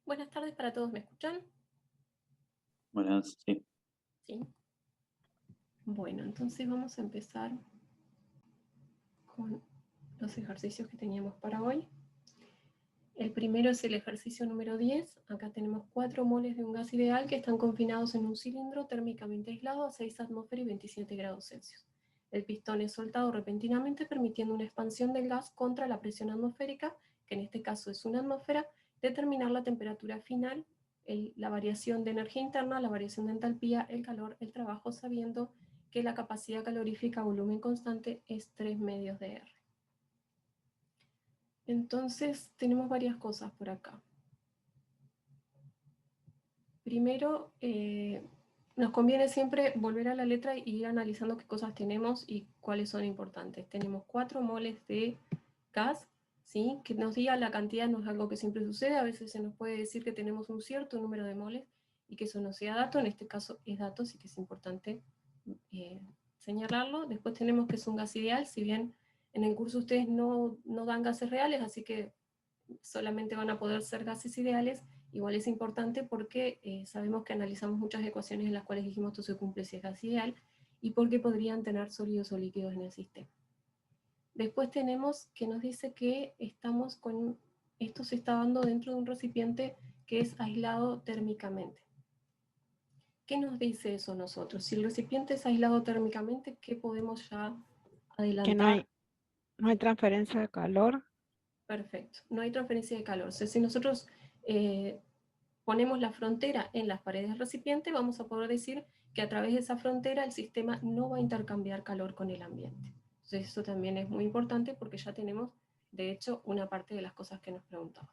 Buenas tardes para todos, ¿me escuchan? Buenas, sí. Sí. Bueno, entonces vamos a empezar con los ejercicios que teníamos para hoy. El primero es el ejercicio número 10. Acá tenemos 4 moles de un gas ideal que están confinados en un cilindro térmicamente aislado a 6 atmósferas y 27 grados Celsius. El pistón es soltado repentinamente permitiendo una expansión del gas contra la presión atmosférica, que en este caso es una atmósfera, determinar la temperatura final, la variación de energía interna, la variación de entalpía, el calor, el trabajo, sabiendo que la capacidad calorífica a volumen constante es 3 medios de R. Entonces tenemos varias cosas por acá. Primero, nos conviene siempre volver a la letra y ir analizando qué cosas tenemos y cuáles son importantes. Tenemos 4 moles de gas, ¿sí? Que nos diga la cantidad no es algo que siempre sucede, a veces se nos puede decir que tenemos un cierto número de moles y que eso no sea dato, en este caso es dato, así que es importante señalarlo. Después tenemos que es un gas ideal, si bien en el curso ustedes no dan gases reales, así que solamente van a poder ser gases ideales. Igual es importante porque sabemos que analizamos muchas ecuaciones en las cuales dijimos esto se cumple si es gas ideal, y porque podrían tener sólidos o líquidos en el sistema. Después tenemos que nos dice que estamos con, esto se está dando dentro de un recipiente que es aislado térmicamente. ¿Qué nos dice eso nosotros? Si el recipiente es aislado térmicamente, ¿qué podemos ya adelantar? Que no hay transferencia de calor. Perfecto, no hay transferencia de calor. O sea, si nosotros ponemos la frontera en las paredes del recipiente, vamos a poder decir que a través de esa frontera el sistema no va a intercambiar calor con el ambiente. Entonces eso también es muy importante porque ya tenemos, de hecho, una parte de las cosas que nos preguntaba.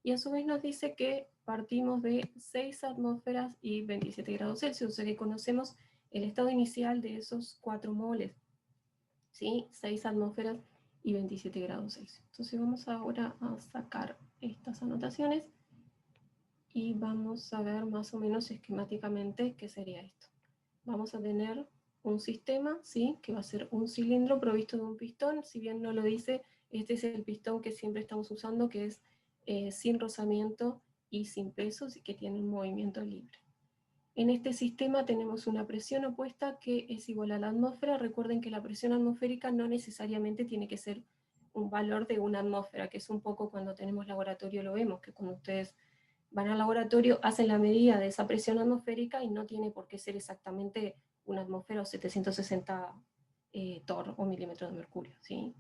Y a su vez nos dice que partimos de 6 atmósferas y 27 grados Celsius, o sea que conocemos el estado inicial de esos 4 moles, ¿sí? 6 atmósferas y 27 grados Celsius. Entonces vamos ahora a sacar estas anotaciones y vamos a ver más o menos esquemáticamente qué sería esto. Vamos a tener un sistema, ¿sí? Que va a ser un cilindro provisto de un pistón, si bien no lo dice, este es el pistón que siempre estamos usando, que es sin rozamiento y sin peso, y que tiene un movimiento libre. En este sistema tenemos una presión opuesta que es igual a la atmósfera. Recuerden que la presión atmosférica no necesariamente tiene que ser un valor de una atmósfera, que es un poco cuando tenemos laboratorio lo vemos, que cuando ustedes van al laboratorio, hacen la medida de esa presión atmosférica y no tiene por qué ser exactamente una atmósfera o 760 torr o milímetros de mercurio, ¿sí?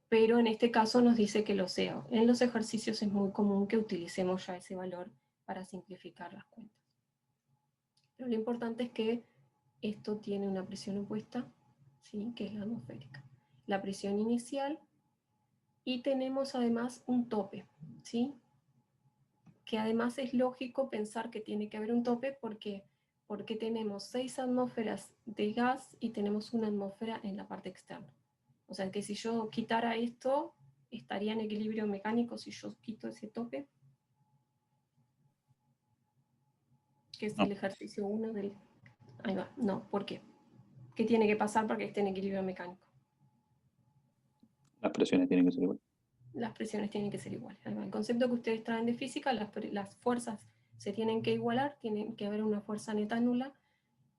Pero en este caso nos dice que lo sea. En los ejercicios es muy común que utilicemos ya ese valor para simplificar las cuentas. Pero lo importante es que esto tiene una presión opuesta, ¿sí? Que es la atmosférica. La presión inicial, y tenemos además un tope, ¿sí? Que además es lógico pensar que tiene que haber un tope porque tenemos 6 atmósferas de gas y tenemos una atmósfera en la parte externa. O sea que si yo quitara esto, estaría en equilibrio mecánico si yo quito ese tope, que es el ejercicio 1 del... Ahí va, no, ¿por qué? ¿Qué tiene que pasar para que esté en equilibrio mecánico? Las presiones tienen que ser iguales. Las presiones tienen que ser iguales. El concepto que ustedes traen de física, las fuerzas se tienen que igualar, tiene que haber una fuerza neta nula,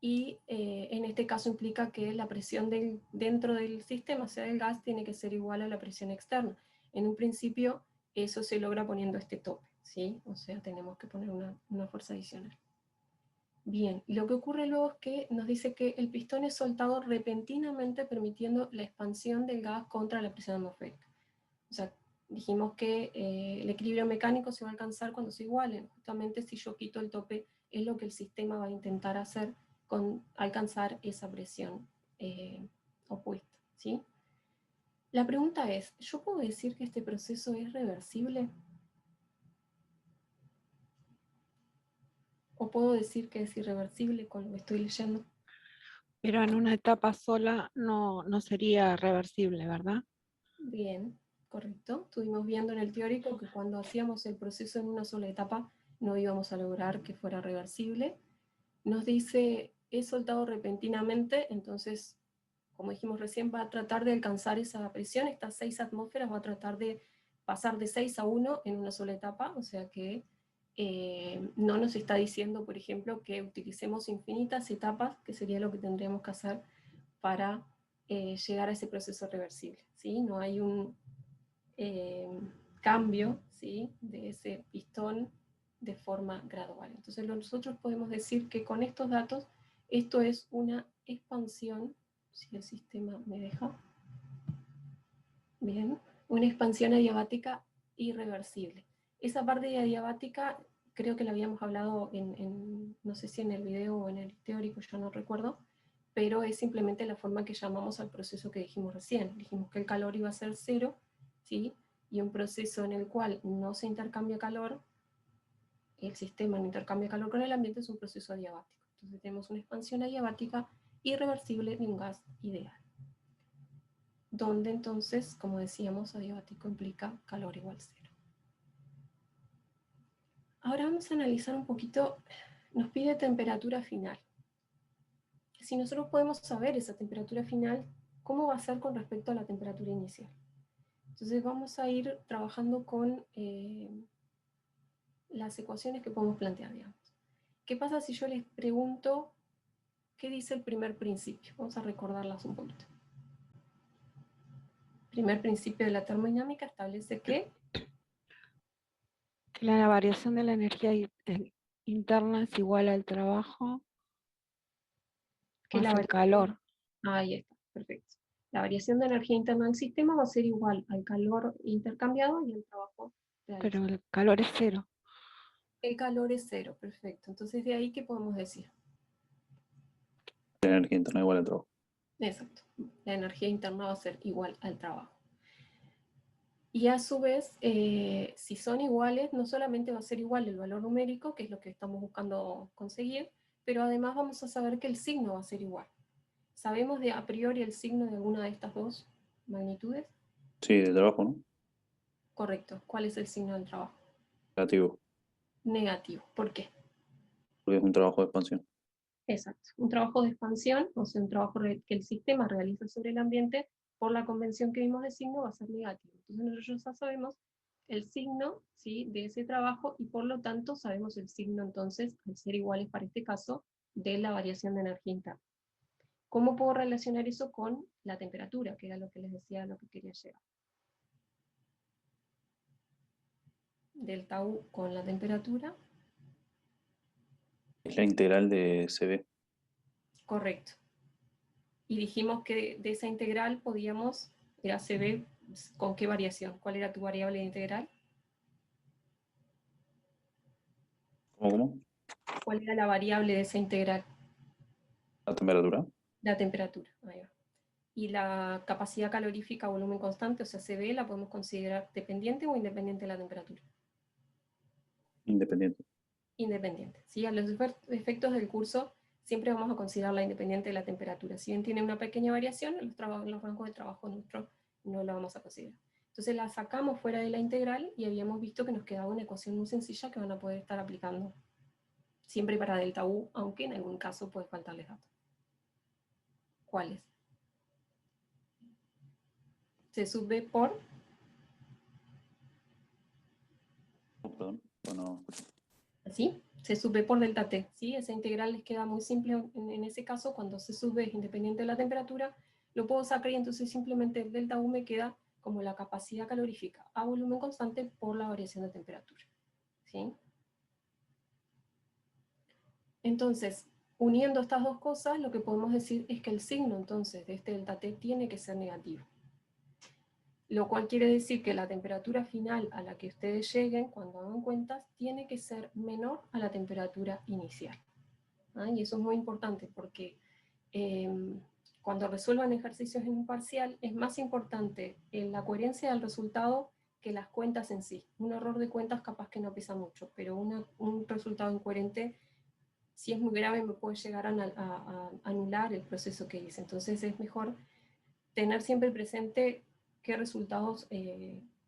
y en este caso implica que la presión dentro del sistema, o sea, del gas, tiene que ser igual a la presión externa. En un principio eso se logra poniendo este tope, ¿sí? O sea, tenemos que poner una fuerza adicional. Bien, lo que ocurre luego es que nos dice que el pistón es soltado repentinamente permitiendo la expansión del gas contra la presión atmosférica. O sea, dijimos que el equilibrio mecánico se va a alcanzar cuando se igualen. Justamente si yo quito el tope es lo que el sistema va a intentar hacer con alcanzar esa presión opuesta, ¿sí? La pregunta es, ¿yo puedo decir que este proceso es reversible? ¿O puedo decir que es irreversible con lo que estoy leyendo? Pero en una etapa sola no sería reversible, ¿verdad? Bien, correcto. Estuvimos viendo en el teórico que cuando hacíamos el proceso en una sola etapa no íbamos a lograr que fuera reversible. Nos dice, es soltado repentinamente, entonces, como dijimos recién, va a tratar de alcanzar esa presión, estas 6 atmósferas, va a tratar de pasar de 6 a 1 en una sola etapa, o sea que no nos está diciendo, por ejemplo, que utilicemos infinitas etapas, que sería lo que tendríamos que hacer para llegar a ese proceso reversible, ¿sí? No hay un cambio, ¿sí?, de ese pistón de forma gradual. Entonces nosotros podemos decir que con estos datos, esto es una expansión, si el sistema me deja, bien, una expansión adiabática irreversible. Esa parte adiabática creo que la habíamos hablado no sé si en el video o en el teórico, yo no recuerdo, pero es simplemente la forma que llamamos al proceso que dijimos recién. Dijimos que el calor iba a ser cero, ¿sí? Y un proceso en el cual no se intercambia calor, el sistema no intercambia calor con el ambiente, es un proceso adiabático. Entonces tenemos una expansión adiabática irreversible de un gas ideal, donde entonces, como decíamos, adiabático implica calor igual cero. Ahora vamos a analizar un poquito, nos pide temperatura final. Si nosotros podemos saber esa temperatura final, ¿cómo va a ser con respecto a la temperatura inicial? Entonces vamos a ir trabajando con las ecuaciones que podemos plantear, digamos. ¿Qué pasa si yo les pregunto qué dice el primer principio? Vamos a recordarlas un poquito. El primer principio de la termodinámica establece que la variación de la energía interna es igual al trabajo más el calor. Ahí está, perfecto. La variación de energía interna del sistema va a ser igual al calor intercambiado y al trabajo realizado. Pero el calor es cero. El calor es cero, perfecto. Entonces de ahí, ¿qué podemos decir? La energía interna igual al trabajo. Exacto. La energía interna va a ser igual al trabajo. Y a su vez, si son iguales, no solamente va a ser igual el valor numérico, que es lo que estamos buscando conseguir, pero además vamos a saber que el signo va a ser igual. ¿Sabemos de a priori el signo de alguna de estas dos magnitudes? Sí, de trabajo, ¿no? Correcto. ¿Cuál es el signo del trabajo? Negativo, Negativo. ¿Por qué? porque es un trabajo de expansión. Exacto. Un trabajo de expansión, o sea, un trabajo que el sistema realiza sobre el ambiente, por la convención que vimos de signo, va a ser negativo. Entonces nosotros ya sabemos el signo, ¿sí?, de ese trabajo, y por lo tanto sabemos el signo, entonces, al ser iguales para este caso, de la variación de energía interna. ¿Cómo puedo relacionar eso con la temperatura, que era lo que les decía, lo que quería llegar? Delta U con la temperatura. Es la integral de CB. Correcto. Y dijimos que de esa integral podíamos, era CB, ¿con qué variación? ¿Cuál era tu variable de integral? ¿Cómo? ¿Cuál era la variable de esa integral? La temperatura. La temperatura. Ahí va. Y la capacidad calorífica a volumen constante, o sea, CB, la podemos considerar dependiente o independiente de la temperatura. Independiente. Independiente. ¿Sí? A los efectos del curso siempre vamos a considerarla independiente de la temperatura. Si bien tiene una pequeña variación, en los rangos de trabajo nuestros no la vamos a considerar. Entonces la sacamos fuera de la integral y habíamos visto que nos quedaba una ecuación muy sencilla que van a poder estar aplicando siempre para delta U, aunque en algún caso puede faltarles datos. ¿Cuáles? Se sub B por... Perdón. Bueno, ¿Así? Se sub B por delta T. ¿Sí? Esa integral les queda muy simple en ese caso, cuando se sub B es independiente de la temperatura, lo puedo sacar y entonces simplemente el delta U me queda como la capacidad calorífica a volumen constante por la variación de temperatura. ¿Sí? Entonces, uniendo estas dos cosas, lo que podemos decir es que el signo entonces de este delta T tiene que ser negativo. Lo cual quiere decir que la temperatura final a la que ustedes lleguen cuando hagan cuentas tiene que ser menor a la temperatura inicial. ¿Ah? Y eso es muy importante porque cuando resuelvan ejercicios en un parcial es más importante la coherencia del resultado que las cuentas en sí. Un error de cuentas capaz que no pesa mucho, pero un resultado incoherente, si es muy grave, me puede llegar a anular el proceso que hice. Entonces es mejor tener siempre presente qué resultados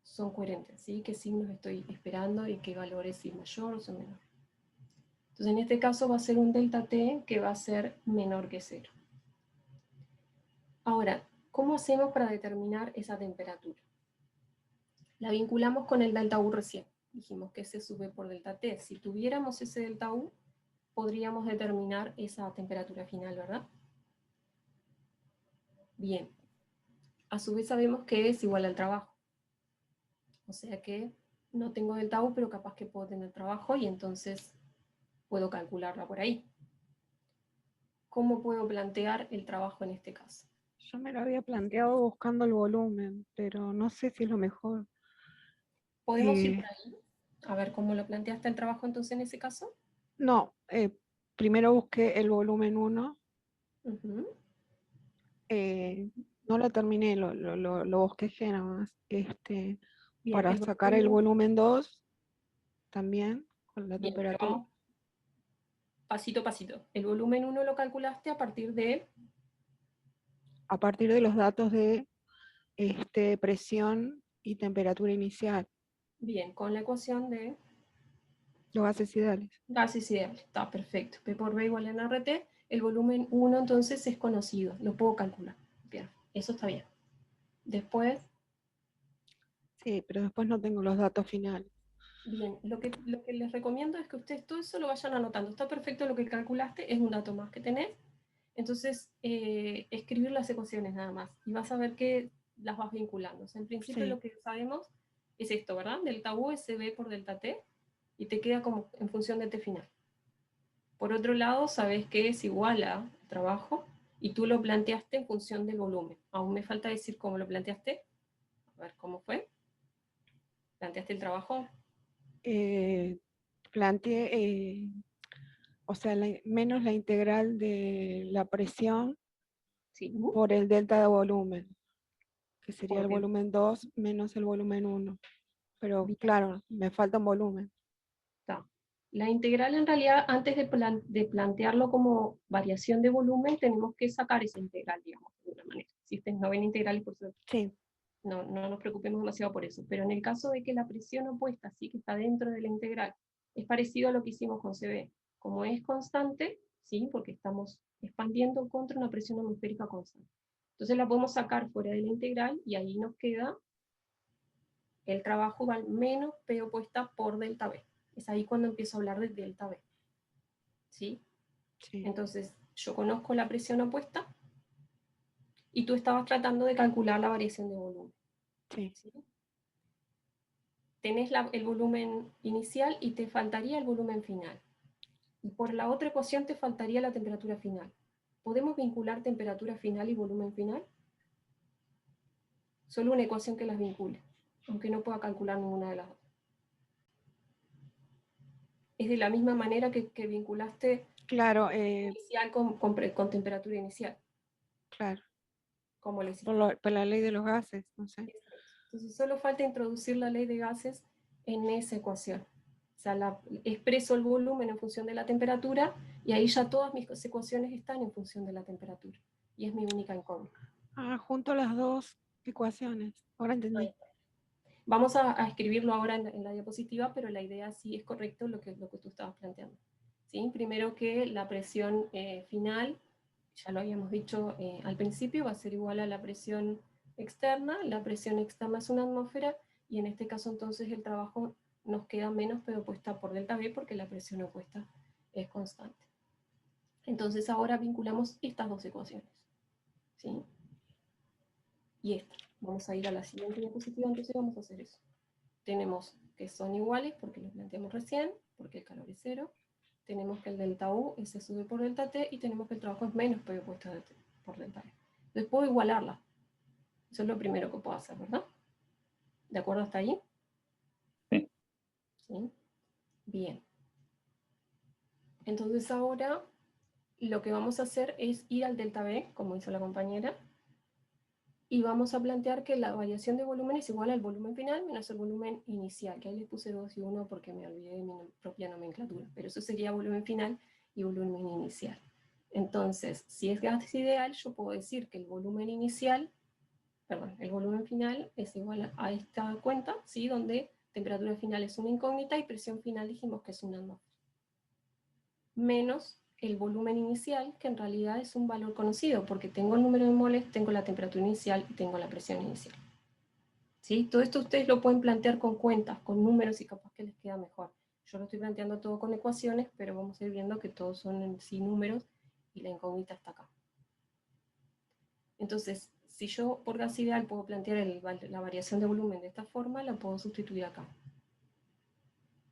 son coherentes, ¿sí? Qué signos estoy esperando y qué valores, si mayor o son menor. Entonces en este caso va a ser un delta T que va a ser menor que 0. Ahora, ¿cómo hacemos para determinar esa temperatura? La vinculamos con el delta U recién. dijimos que S sub B por delta T. Si tuviéramos ese delta U, podríamos determinar esa temperatura final, ¿verdad? Bien. A su vez sabemos que es igual al trabajo. O sea que no tengo delta U, pero capaz que puedo tener trabajo y entonces puedo calcularla por ahí. ¿Cómo puedo plantear el trabajo en este caso? Yo me lo había planteado buscando el volumen, pero no sé si es lo mejor. ¿Podemos ir por ahí? A ver cómo lo planteaste el trabajo entonces en ese caso. No, primero busqué el volumen 1. Ujú. No lo terminé, lo bosquejé nada más. Bien, Para el sacar el volumen, volumen 2 también, con la bien, pero temperatura. vamos pasito a pasito. El volumen 1 lo calculaste a partir de, A partir de los datos de presión y temperatura inicial, bien, con la ecuación de los gases ideales. gases ideales. Está perfecto. P por B igual a RT. El volumen 1 entonces es conocido, lo puedo calcular. Bien, eso está bien. Después, Sí, pero después no tengo los datos finales. bien, lo que les recomiendo es que ustedes todo eso lo vayan anotando. Está perfecto lo que calculaste, es un dato más que tenés. Entonces, escribir las ecuaciones nada más. Y vas a ver que las vas vinculando. O sea, en principio Sí, lo que sabemos es esto, ¿verdad? Delta U es CB por delta T. Y te queda como en función de T final. Por otro lado, sabes que es igual a trabajo. Y tú lo planteaste en función del volumen. Aún me falta decir cómo lo planteaste. A ver cómo fue. ¿Planteaste el trabajo? planteé, o sea, menos la integral de la presión Sí. por el delta de volumen, que sería el Porque volumen 2 menos el volumen 1. Pero bien, claro, me falta un volumen. está. La integral en realidad, antes de plantearlo como variación de volumen, tenemos que sacar esa integral, digamos, de alguna manera. Si ustedes no ven integrales, por supuesto, Sí, no nos preocupemos demasiado por eso. Pero en el caso de que la presión opuesta, sí que está dentro de la integral, es parecido a lo que hicimos con CB. Como es constante, sí, porque estamos expandiendo contra una presión atmosférica constante. Entonces la podemos sacar fuera de la integral y ahí nos queda el trabajo igual menos P opuesta por delta B. Es ahí cuando empiezo a hablar de delta B. ¿Sí? sí, Entonces, yo conozco la presión opuesta y tú estabas tratando de calcular la variación de volumen. sí. ¿Sí? Tenés el volumen inicial y te faltaría el volumen final. Y por la otra ecuación te faltaría la temperatura final. ¿Podemos vincular temperatura final y volumen final? Solo una ecuación que las vincule, aunque no pueda calcular ninguna de las dos. Es de la misma manera que vinculaste Claro, inicial con temperatura inicial, claro. como lo hiciste. Por la ley de los gases, no sé. Exacto. Entonces solo falta introducir la ley de gases en esa ecuación. O sea, expreso el volumen en función de la temperatura y ahí ya todas mis ecuaciones están en función de la temperatura. Y es mi única incógnita. Junto las dos ecuaciones. Ahora entendí. Vamos a escribirlo ahora en la diapositiva, pero la idea sí es correcto lo que tú estabas planteando. ¿Sí? Primero que la presión final, ya lo habíamos dicho al principio, va a ser igual a la presión externa. La presión externa es una atmósfera y en este caso entonces el trabajo nos queda menos P opuesta por delta B porque la presión opuesta es constante. Entonces ahora vinculamos estas dos ecuaciones. ¿Sí? Y esta. Vamos a ir a la siguiente diapositiva, entonces vamos a hacer eso. Tenemos que son iguales porque lo planteamos recién, porque el calor es cero. Tenemos que el delta U es S sube por delta T y tenemos que el trabajo es menos P opuesto por delta E. Entonces puedo igualarla. Eso es lo primero que puedo hacer, ¿verdad? ¿De acuerdo hasta ahí? Sí. ¿Sí? Bien. Entonces ahora lo que vamos a hacer es ir al delta B, como hizo la compañera, y vamos a plantear que la variación de volumen es igual al volumen final menos el volumen inicial, que ahí les puse 2 y 1 porque me olvidé de mi propia nomenclatura, pero eso sería volumen final y volumen inicial. Entonces, si es gas ideal, yo puedo decir que el volumen inicial, perdón, el volumen final es igual a esta cuenta, ¿sí? Donde temperatura final es una incógnita y presión final dijimos que es una atmósfera. Menos el volumen inicial, que en realidad es un valor conocido, porque tengo el número de moles, tengo la temperatura inicial y tengo la presión inicial. ¿Sí? Todo esto ustedes lo pueden plantear con cuentas, con números y capaz que les queda mejor. Yo lo estoy planteando todo con ecuaciones, pero vamos a ir viendo que todos son en sí números y la incógnita está acá. Entonces, si yo por gas ideal puedo plantear la variación de volumen de esta forma, la puedo sustituir acá.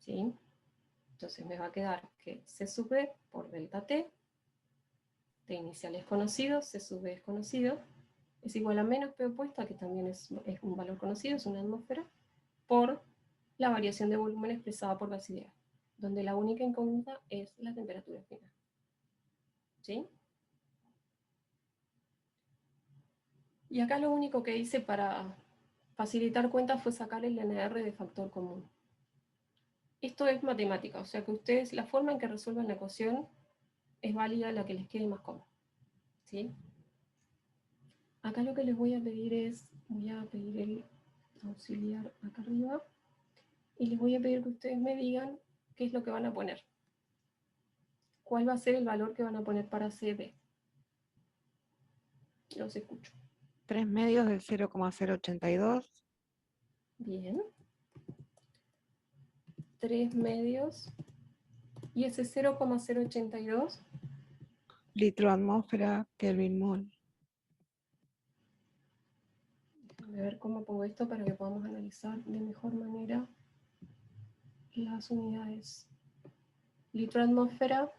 ¿Sí? Entonces me va a quedar que C sub B por delta T, T inicial es conocido, C sub B es conocido, es igual a menos P opuesta, que también es un valor conocido, es una atmósfera, por la variación de volumen expresada por gas ideal, donde la única incógnita es la temperatura final. ¿Sí? Y acá lo único que hice para facilitar cuentas fue sacar el NR de factor común. Esto es matemática, o sea que ustedes, la forma en que resuelvan la ecuación es válida la que les quede más cómoda. ¿Sí? Acá lo que les voy a pedir es, voy a pedir el auxiliar acá arriba, y les voy a pedir que ustedes me digan qué es lo que van a poner. ¿Cuál va a ser el valor que van a poner para CB? Los escucho. 3 medios del 0,082. Bien. 3 medios. ¿Y ese 0,082? Litro atmósfera, Kelvin mol. Déjenme ver cómo pongo esto para que podamos analizar de mejor manera las unidades. Litro atmósfera.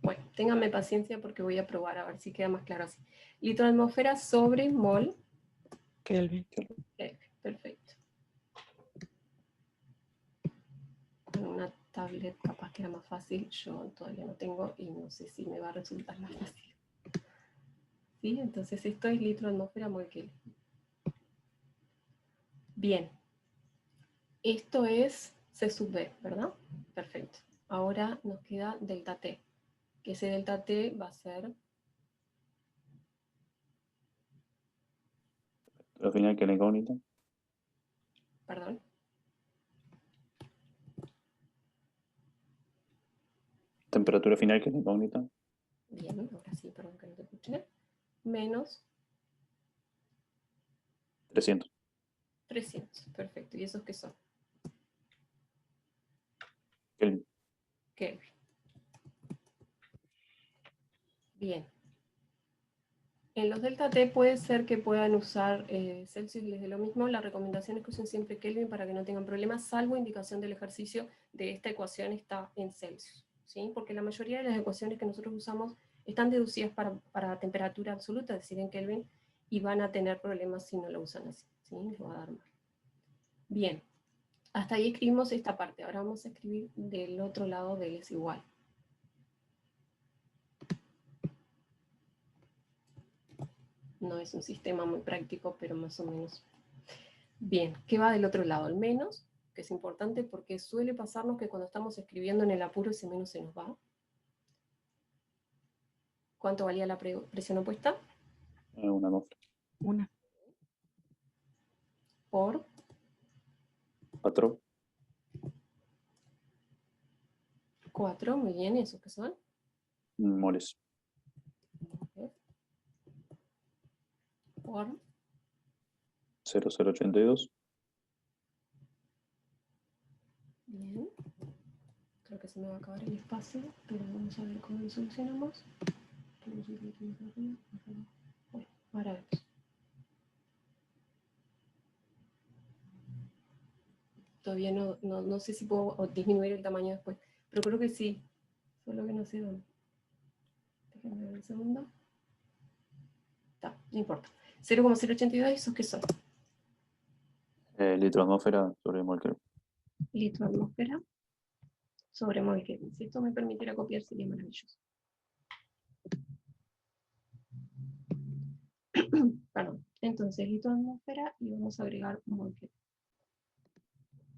Bueno, ténganme paciencia porque voy a probar a ver si queda más claro así. Litro atmósfera sobre mol. Kelvin. Perfecto. Con una tablet capaz que era más fácil, yo todavía no tengo y no sé si me va a resultar más fácil. ¿Sí? Entonces esto es litro atmósfera mol Kelvin. Bien. Esto es C sub B, ¿verdad? Perfecto. Ahora nos queda delta T, que ese delta T va a ser... Al final que la incógnita. Perdón. Temperatura final que la incógnita. Bien, ahora sí, perdón que no te escuché. Menos 300. 300. Perfecto. ¿Y esos qué son? Kelvin. Kelvin. Bien. En los delta T puede ser que puedan usar Celsius y les dé lo mismo. La recomendación es que usen siempre Kelvin para que no tengan problemas, salvo indicación del ejercicio de esta ecuación está en Celsius, ¿sí? Porque la mayoría de las ecuaciones que nosotros usamos están deducidas para temperatura absoluta, es decir, en Kelvin, y van a tener problemas si no lo usan así, ¿sí? Les va a dar mal. Bien, hasta ahí escribimos esta parte. Ahora vamos a escribir del otro lado del es igual. No es un sistema muy práctico, pero más o menos. Bien, ¿qué va del otro lado? El menos, que es importante porque suele pasarnos que cuando estamos escribiendo en el apuro ese menos se nos va. ¿Cuánto valía la presión opuesta? Una atmósfera. Una. Por 4. 4, muy bien, ¿y esos qué son? Moles. Por 0,082. bien. Creo que se me va a acabar el espacio, pero vamos a ver cómo lo solucionamos. Bueno, ahora vemos. Todavía no sé si puedo disminuir el tamaño después, pero creo que sí, solo que no sé dónde. Déjenme ver un segundo. Está, no importa. 0,082, ¿esos qué son? Litro atmósfera sobre mol Kelvin. Litro atmósfera sobre mol Kelvin. Si esto me permitiera copiar sería maravilloso. Perdón. Entonces, litro atmósfera y vamos a agregar mol Kelvin.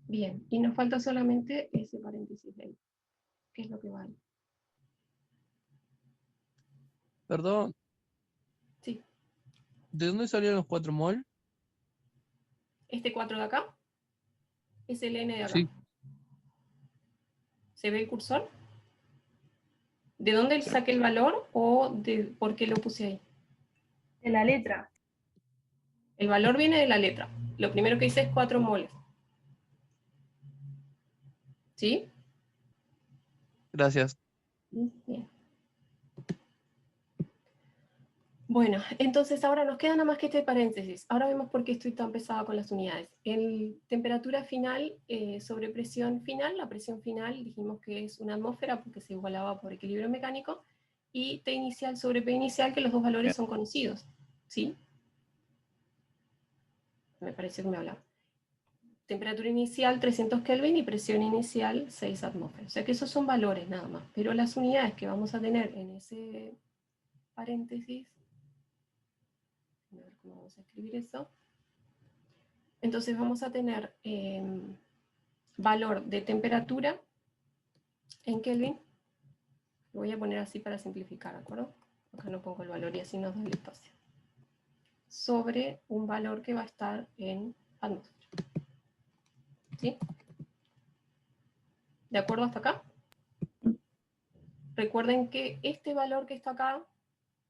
Bien, y nos falta solamente ese paréntesis de ahí. ¿Qué es lo que vale? Perdón, Sí. ¿de dónde salieron los 4 mol? Este 4 de acá es el N de acá. Sí. ¿Se ve el cursor? ¿De dónde Sí. saqué el valor o de por qué lo puse ahí? De la letra. El valor viene de la letra. Lo primero que dice es 4 moles. ¿Sí? Gracias. Bien. Bueno, entonces ahora nos queda nada más que este paréntesis. Ahora vemos por qué estoy tan pesada con las unidades. En temperatura final sobre presión final, la presión final dijimos que es una atmósfera porque se igualaba por equilibrio mecánico, y T inicial sobre P inicial, que los dos valores son conocidos. ¿Sí? Me pareció que me hablaba. Temperatura inicial 300 Kelvin y presión inicial 6 atmósferas. O sea que esos son valores nada más. Pero las unidades que vamos a tener en ese paréntesis, a ver cómo vamos a escribir eso. Entonces vamos a tener valor de temperatura en Kelvin. Lo voy a poner así para simplificar, ¿de acuerdo? Acá no pongo el valor y así nos da el espacio. Sobre un valor que va a estar en atmósfera. ¿Sí? ¿De acuerdo hasta acá? Recuerden que este valor que está acá,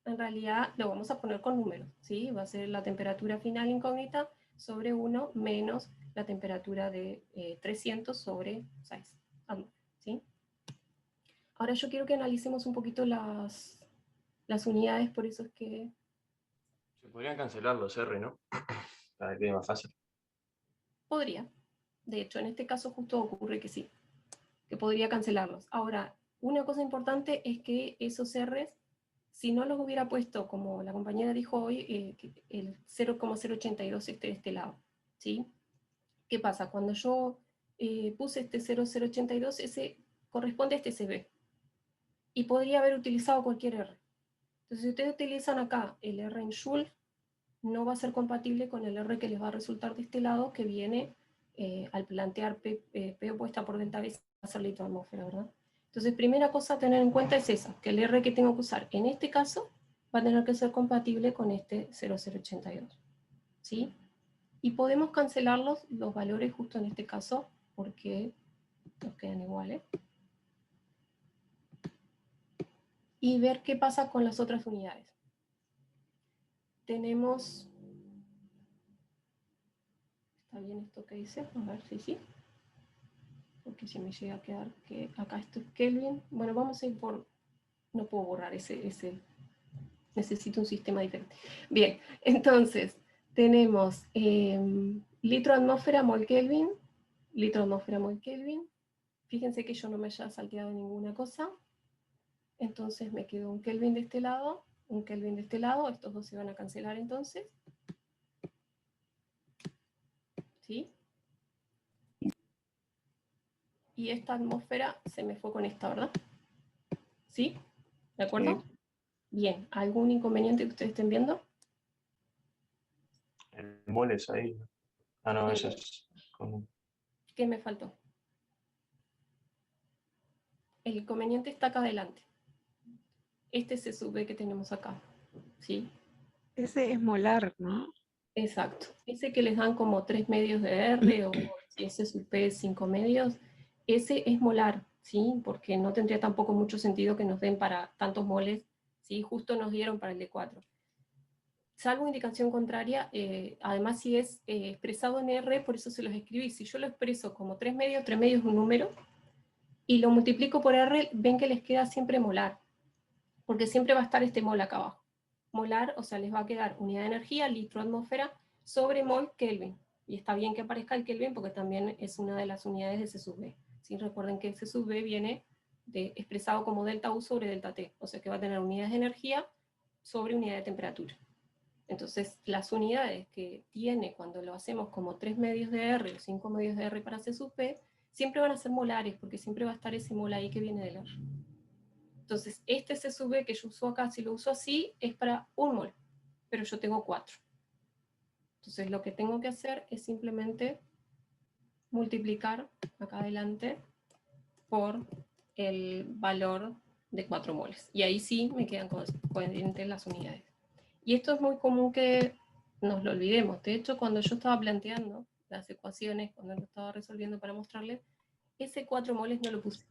en realidad lo vamos a poner con números, ¿sí? Va a ser la temperatura final incógnita sobre 1 menos la temperatura de 300 sobre 6, ¿sí? Ahora yo quiero que analicemos un poquito las unidades, por eso es que... Se podrían cancelar los R, ¿no? Para que quede más fácil. Podría. De hecho, en este caso justo ocurre que sí, que podría cancelarlos. Ahora, una cosa importante es que esos R's, si no los hubiera puesto, como la compañera dijo hoy, que el 0,082 esté de este lado, ¿sí? ¿Qué pasa? Cuando yo puse este 0,082, ese corresponde a este CB. Y podría haber utilizado cualquier R. Entonces, si ustedes utilizan acá el R en Joule, no va a ser compatible con el R que les va a resultar de este lado, que viene al plantear P opuesta por delta V, va a ser litro atmósfera, ¿verdad? Entonces, primera cosa a tener en cuenta es esa, que el R que tengo que usar en este caso va a tener que ser compatible con este 0082, ¿sí? Y podemos cancelar los valores justo en este caso, porque nos quedan iguales. Y ver qué pasa con las otras unidades. Tenemos... ¿Está bien esto que dice? A ver si sí. Porque si me llega a quedar que acá esto es Kelvin. Bueno, vamos a ir por... No puedo borrar ese... Necesito un sistema diferente. Bien, entonces, tenemos litro atmósfera mol Kelvin, litro atmósfera mol Kelvin. Fíjense que yo no me haya salteado ninguna cosa. Entonces me quedó un Kelvin de este lado, un Kelvin de este lado. Estos dos se van a cancelar entonces. ¿Sí? Y esta atmósfera se me fue con esta, ¿verdad? ¿Sí? ¿De acuerdo? Sí. Bien. ¿Algún inconveniente que ustedes estén viendo? El moles ahí. Ah, no, eso es con... ¿Qué me faltó? El inconveniente está acá adelante. Este se sube que tenemos acá. ¿Sí? Ese es molar, ¿no? Exacto. Ese que les dan como 3 medios de R o si ese sub P 5 medios, ese es molar, ¿sí? Porque no tendría tampoco mucho sentido que nos den para tantos moles, ¿sí? Justo nos dieron para el de 4. Salvo indicación contraria, además si es expresado en R, por eso se los escribí. Si yo lo expreso como 3 medios es un número, y lo multiplico por R, ven que les queda siempre molar, porque siempre va a estar este mol acá abajo. Molar, o sea, les va a quedar unidad de energía, litro atmósfera, sobre mol Kelvin. Y está bien que aparezca el Kelvin porque también es una de las unidades de C sub B. ¿Sí? Recuerden que el C sub B viene expresado como delta U sobre delta T, o sea que va a tener unidades de energía sobre unidad de temperatura. Entonces, las unidades que tiene cuando lo hacemos como 3 medios de R o 5 medios de R para C sub P, siempre van a ser molares, porque siempre va a estar ese mol ahí que viene del R. Entonces, este C sub B que yo uso acá, si lo uso así, es para 1 mol, pero yo tengo 4. Entonces, lo que tengo que hacer es simplemente multiplicar acá adelante por el valor de 4 moles. Y ahí sí me quedan coherentes las unidades. Y esto es muy común que nos lo olvidemos. De hecho, cuando yo estaba planteando las ecuaciones, cuando lo estaba resolviendo para mostrarles, ese 4 moles no lo puse.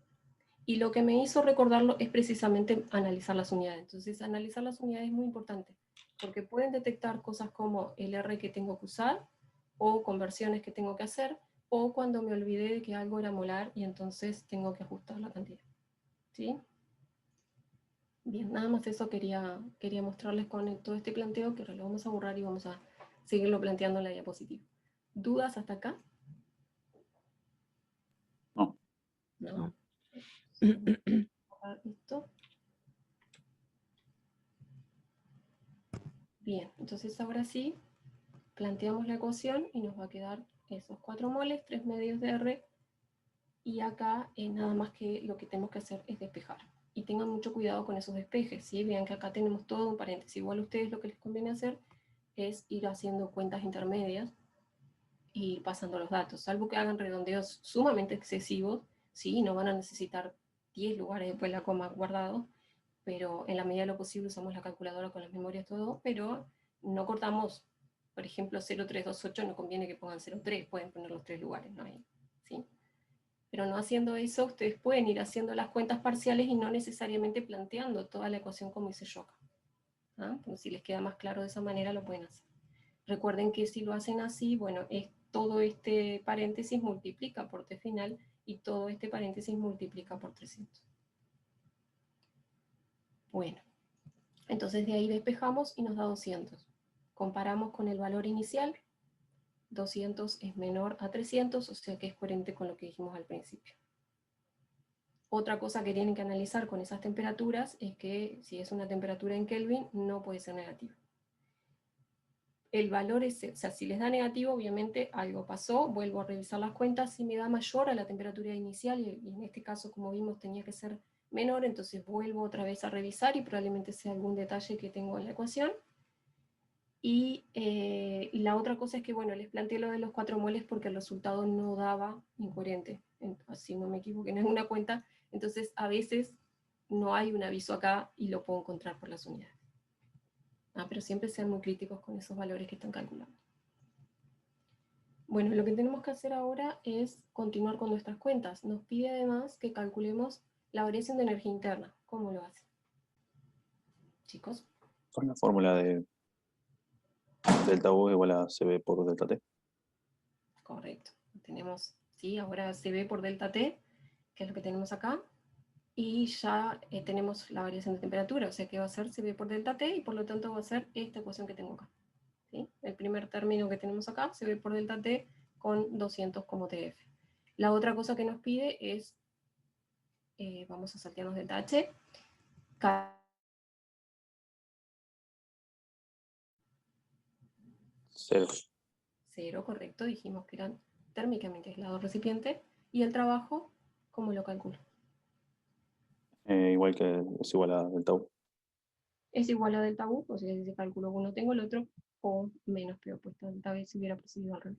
Y lo que me hizo recordarlo es precisamente analizar las unidades. Entonces, analizar las unidades es muy importante, porque pueden detectar cosas como el R que tengo que usar, o conversiones que tengo que hacer, o cuando me olvidé de que algo era molar y entonces tengo que ajustar la cantidad. ¿Sí? Bien, nada más eso quería mostrarles con todo este planteo, que ahora lo vamos a borrar y vamos a seguirlo planteando en la diapositiva. ¿Dudas hasta acá? No. No. Esto. Bien, entonces ahora sí, planteamos la ecuación y nos va a quedar esos 4 moles, 3 medios de R, y acá nada más que lo que tenemos que hacer es despejar. Y tengan mucho cuidado con esos despejes, ¿sí? Vean que acá tenemos todo un paréntesis. Igual a ustedes lo que les conviene hacer es ir haciendo cuentas intermedias e ir pasando los datos, salvo que hagan redondeos sumamente excesivos, ¿sí? No van a necesitar 10 lugares después de la coma guardados, pero en la medida de lo posible usamos la calculadora con las memorias todo, pero no cortamos, por ejemplo, 0328, no conviene que pongan 03, pueden poner los 3 lugares, ¿no? ¿Sí? Pero no haciendo eso, ustedes pueden ir haciendo las cuentas parciales y no necesariamente planteando toda la ecuación como hice yo acá. ¿Ah? Pues si les queda más claro de esa manera, lo pueden hacer. Recuerden que si lo hacen así, bueno, todo este paréntesis multiplica por t final y todo este paréntesis multiplica por 300. Bueno, entonces de ahí despejamos y nos da 200. Comparamos con el valor inicial, 200 es menor a 300, o sea que es coherente con lo que dijimos al principio. Otra cosa que tienen que analizar con esas temperaturas es que si es una temperatura en Kelvin, no puede ser negativo. El valor es, o sea, si les da negativo, obviamente algo pasó, vuelvo a revisar las cuentas, si me da mayor a la temperatura inicial, y en este caso, como vimos, tenía que ser menor, entonces vuelvo otra vez a revisar y probablemente sea algún detalle que tengo en la ecuación. Y la otra cosa es que, bueno, les planteé lo de los 4 moles porque el resultado no daba incoherente, así no me equivoqué en alguna cuenta, entonces a veces no hay un aviso acá y lo puedo encontrar por las unidades. Pero siempre sean muy críticos con esos valores que están calculando. Bueno, lo que tenemos que hacer ahora es continuar con nuestras cuentas. Nos pide además que calculemos la variación de energía interna. ¿Cómo lo hace? Chicos. Con la fórmula de delta U igual a CB por delta T. Correcto. Tenemos, sí, ahora CB por delta T, que es lo que tenemos acá. Y ya tenemos la variación de temperatura, o sea que va a ser CB por delta T y por lo tanto va a ser esta ecuación que tengo acá. ¿Sí? El primer término que tenemos acá, CB por delta T con 200 como TF. La otra cosa que nos pide es, vamos a saltearnos delta H, 0. 0, correcto, dijimos que eran térmicamente aislado el recipiente, y el trabajo, ¿cómo lo calculo? Igual que es igual a delta U. Es igual a delta U, o sea, si calculo uno tengo el otro, o menos, pero pues tal vez si hubiera procedido al revés.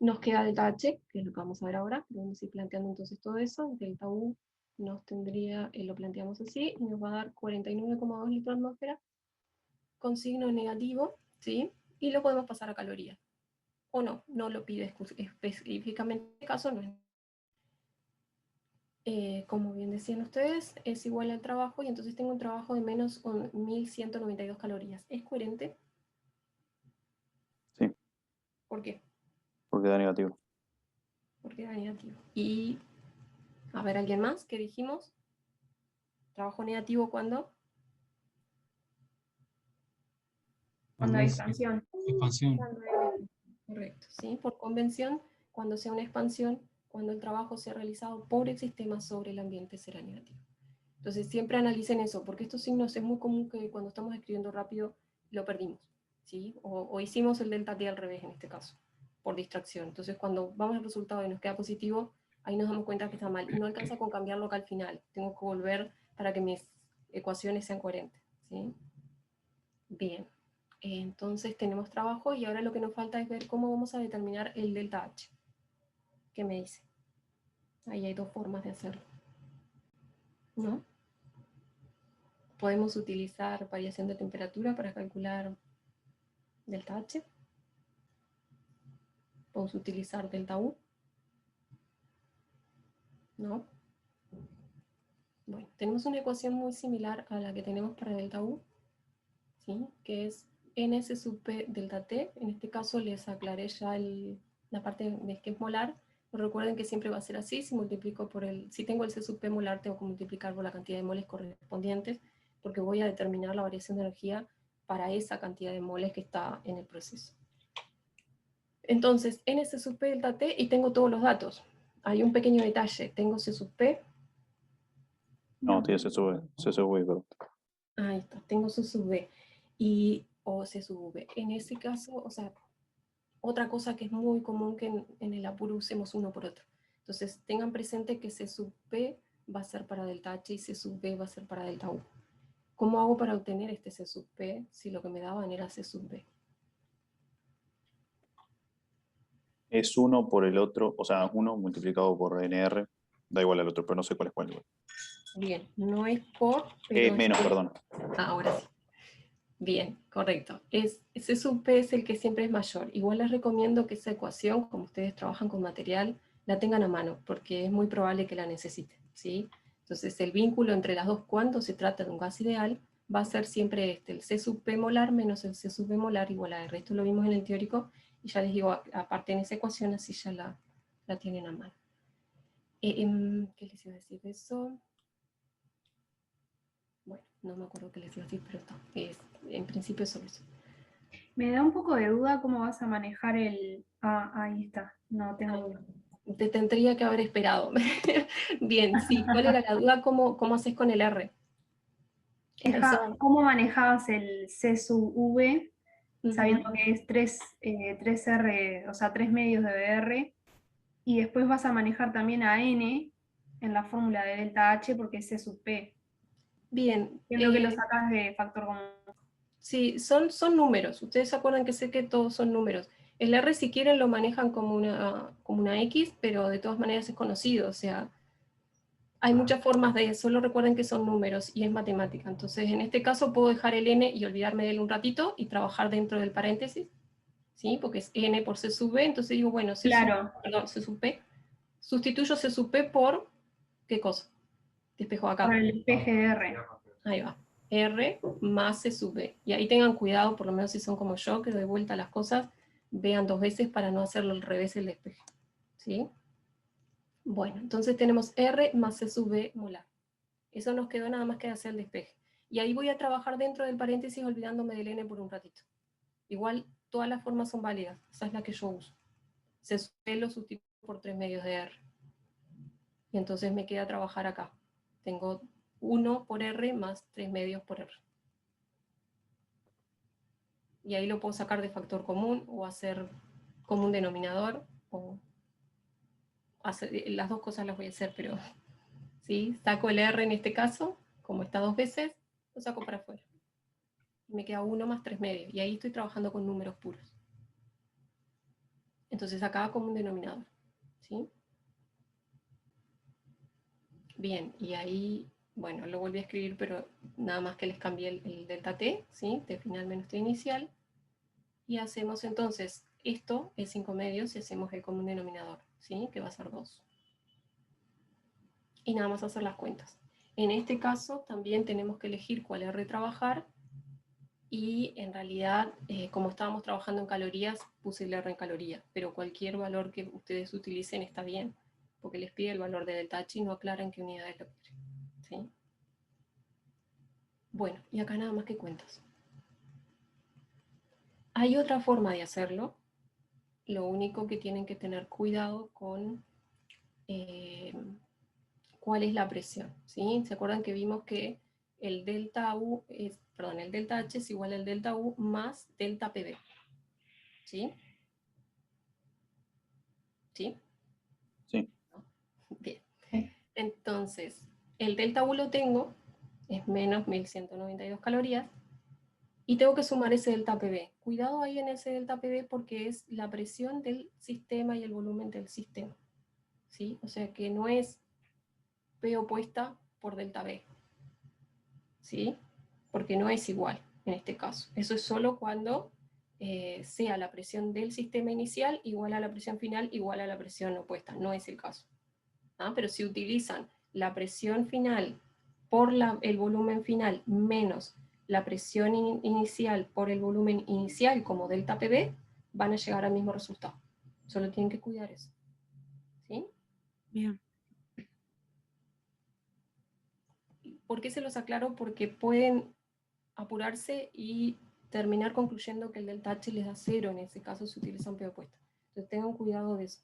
Nos queda delta H, que es lo que vamos a ver ahora, vamos a ir planteando entonces todo eso. Delta U nos tendría, lo planteamos así, y nos va a dar 49,2 litros de atmósfera con signo negativo, ¿sí? Y lo podemos pasar a calorías. O no, no lo pide específicamente, en este caso no es. Como bien decían ustedes, es igual al trabajo, y entonces tengo un trabajo de menos 1192 calorías. ¿Es coherente? Sí, ¿Por qué? porque da negativo. Porque da negativo. Y, a ver, ¿alguien más? ¿Qué dijimos? ¿Trabajo negativo cuándo? Cuando hay expansión. Expansión. Correcto, ¿sí? Por convención, cuando sea una expansión, cuando el trabajo sea realizado por el sistema sobre el ambiente, será negativo. Entonces siempre analicen eso, porque estos signos es muy común que cuando estamos escribiendo rápido lo perdimos, ¿sí? O hicimos el delta T al revés en este caso, por distracción. Entonces cuando vamos al resultado y nos queda positivo, ahí nos damos cuenta que está mal. Y no alcanza con cambiarlo acá al final. Tengo que volver para que mis ecuaciones sean coherentes, ¿sí? Bien. Entonces tenemos trabajo y ahora lo que nos falta es ver cómo vamos a determinar el delta H. ¿Qué me dice? Ahí hay dos formas de hacerlo, ¿no? Podemos utilizar variación de temperatura para calcular delta H. Podemos utilizar delta U. ¿No? Bueno, tenemos una ecuación muy similar a la que tenemos para delta U. ¿sí? Que es NS sub P delta T. En este caso les aclaré ya la parte de que es molar. Pero recuerden que siempre va a ser así. Si tengo el C sub P molar, tengo que multiplicar por la cantidad de moles correspondientes, porque voy a determinar la variación de energía para esa cantidad de moles que está en el proceso. Entonces, NS sub P delta T, y tengo todos los datos. Hay un pequeño detalle. Tengo C sub P. No, tío, se sube, pero Ahí está, tengo C sub B o C sub V. En ese caso, o sea, otra cosa que es muy común que en el apuro usemos uno por otro. Entonces, tengan presente que C sub P va a ser para delta H y C sub B va a ser para delta U. ¿Cómo hago para obtener este C sub P si lo que me daban era C sub B? es uno por el otro, o sea, uno multiplicado por NR, da igual al otro, pero no sé cuál es cuál. Bien, no es por, pero Menos, es por. perdón. Ahora sí. Bien, correcto. C sub P es el que siempre es mayor. Igual les recomiendo que esa ecuación, como ustedes trabajan con material, la tengan a mano, porque es muy probable que la necesiten, ¿sí? Entonces, el vínculo entre las dos cuando se trata de un gas ideal va a ser siempre el C sub P molar menos el C sub B molar igual a R. Esto lo vimos en el teórico, y ya les digo, aparte en esa ecuación, así ya la tienen a mano. ¿Qué les iba a decir de eso? Bueno, no me acuerdo qué les iba a decir, pero está. En principio es solo eso. Me da un poco de duda cómo vas a manejar el... Ah, ahí está, no tengo duda. Te tendría que haber esperado. Bien, sí. ¿Cuál era la duda? ¿Cómo haces con el R? ¿Cómo manejabas el C sub V, Ujú. sabiendo que es 3R, o sea, 3 medios de BR, y después vas a manejar también a N en la fórmula de delta H porque es C sub P? Bien. Entiendo que lo sacas de factor común. Sí, son números. Ustedes se acuerdan que sé que todos son números. El R, si quieren, lo manejan como una X, pero de todas maneras es conocido. O sea, hay muchas formas de eso. Solo recuerden que son números y es matemática. Entonces, en este caso, puedo dejar el N y olvidarme de él un ratito y trabajar dentro del paréntesis, ¿sí? Porque es N por C sub B. Entonces digo, bueno, C sub P. Sustituyo C sub P por, ¿qué cosa? Despejo acá. Por el PGR. Ahí va. R más C sub B. Y ahí tengan cuidado, por lo menos si son como yo, que doy vuelta a las cosas, vean 2 veces para no hacerlo al revés el despeje. ¿Sí? Bueno, entonces tenemos R más C sub B molar. Eso nos quedó nada más que hacer el despeje. Y ahí voy a trabajar dentro del paréntesis olvidándome del N por un ratito. Igual, todas las formas son válidas. Esa es la que yo uso. C sub B lo sustituyo por 3 medios de R. Y entonces me queda trabajar acá. Tengo 1 por R más 3 medios por R. Y ahí lo puedo sacar de factor común o hacer común denominador, o las dos cosas las voy a hacer, pero ¿sí? Saco el R en este caso, como está 2 veces, lo saco para afuera. Y me queda 1 más 3 medios, y ahí estoy trabajando con números puros. Entonces acá común denominador, ¿sí? Bien, y ahí, bueno, lo volví a escribir, pero nada más que les cambié el delta T, ¿sí? T final menos T inicial. Y hacemos entonces, esto es 5 medios y hacemos el común denominador, ¿sí? Que va a ser 2. Y nada más hacer las cuentas. En este caso también tenemos que elegir cuál R trabajar, y en realidad, como estábamos trabajando en calorías, puse el R en caloría, pero cualquier valor que ustedes utilicen está bien, porque les pide el valor de delta H y no aclaran qué unidades lo quieren, ¿sí? Bueno, y acá nada más que cuentas. Hay otra forma de hacerlo, lo único que tienen que tener cuidado con cuál es la presión, ¿sí? ¿Se acuerdan que vimos que el delta el delta H es igual al delta U más delta PB? ¿Sí? ¿Sí? Sí. Bien. Entonces, el delta U lo tengo, es menos 1192 calorías, y tengo que sumar ese delta PB. Cuidado ahí en ese delta PB porque es la presión del sistema y el volumen del sistema, ¿sí? O sea que no es P opuesta por delta B, ¿sí? Porque no es igual en este caso. Eso es solo cuando sea la presión del sistema inicial igual a la presión final igual a la presión opuesta. No es el caso. ¿Ah? Pero si utilizan la presión final por el volumen final menos la presión inicial por el volumen inicial como delta PB, van a llegar al mismo resultado. Solo tienen que cuidar eso. ¿Sí? Bien. ¿Por qué se los aclaro? Porque pueden apurarse y terminar concluyendo que el delta H les da 0, en ese caso se utilizan P opuesta. Entonces tengan cuidado de eso.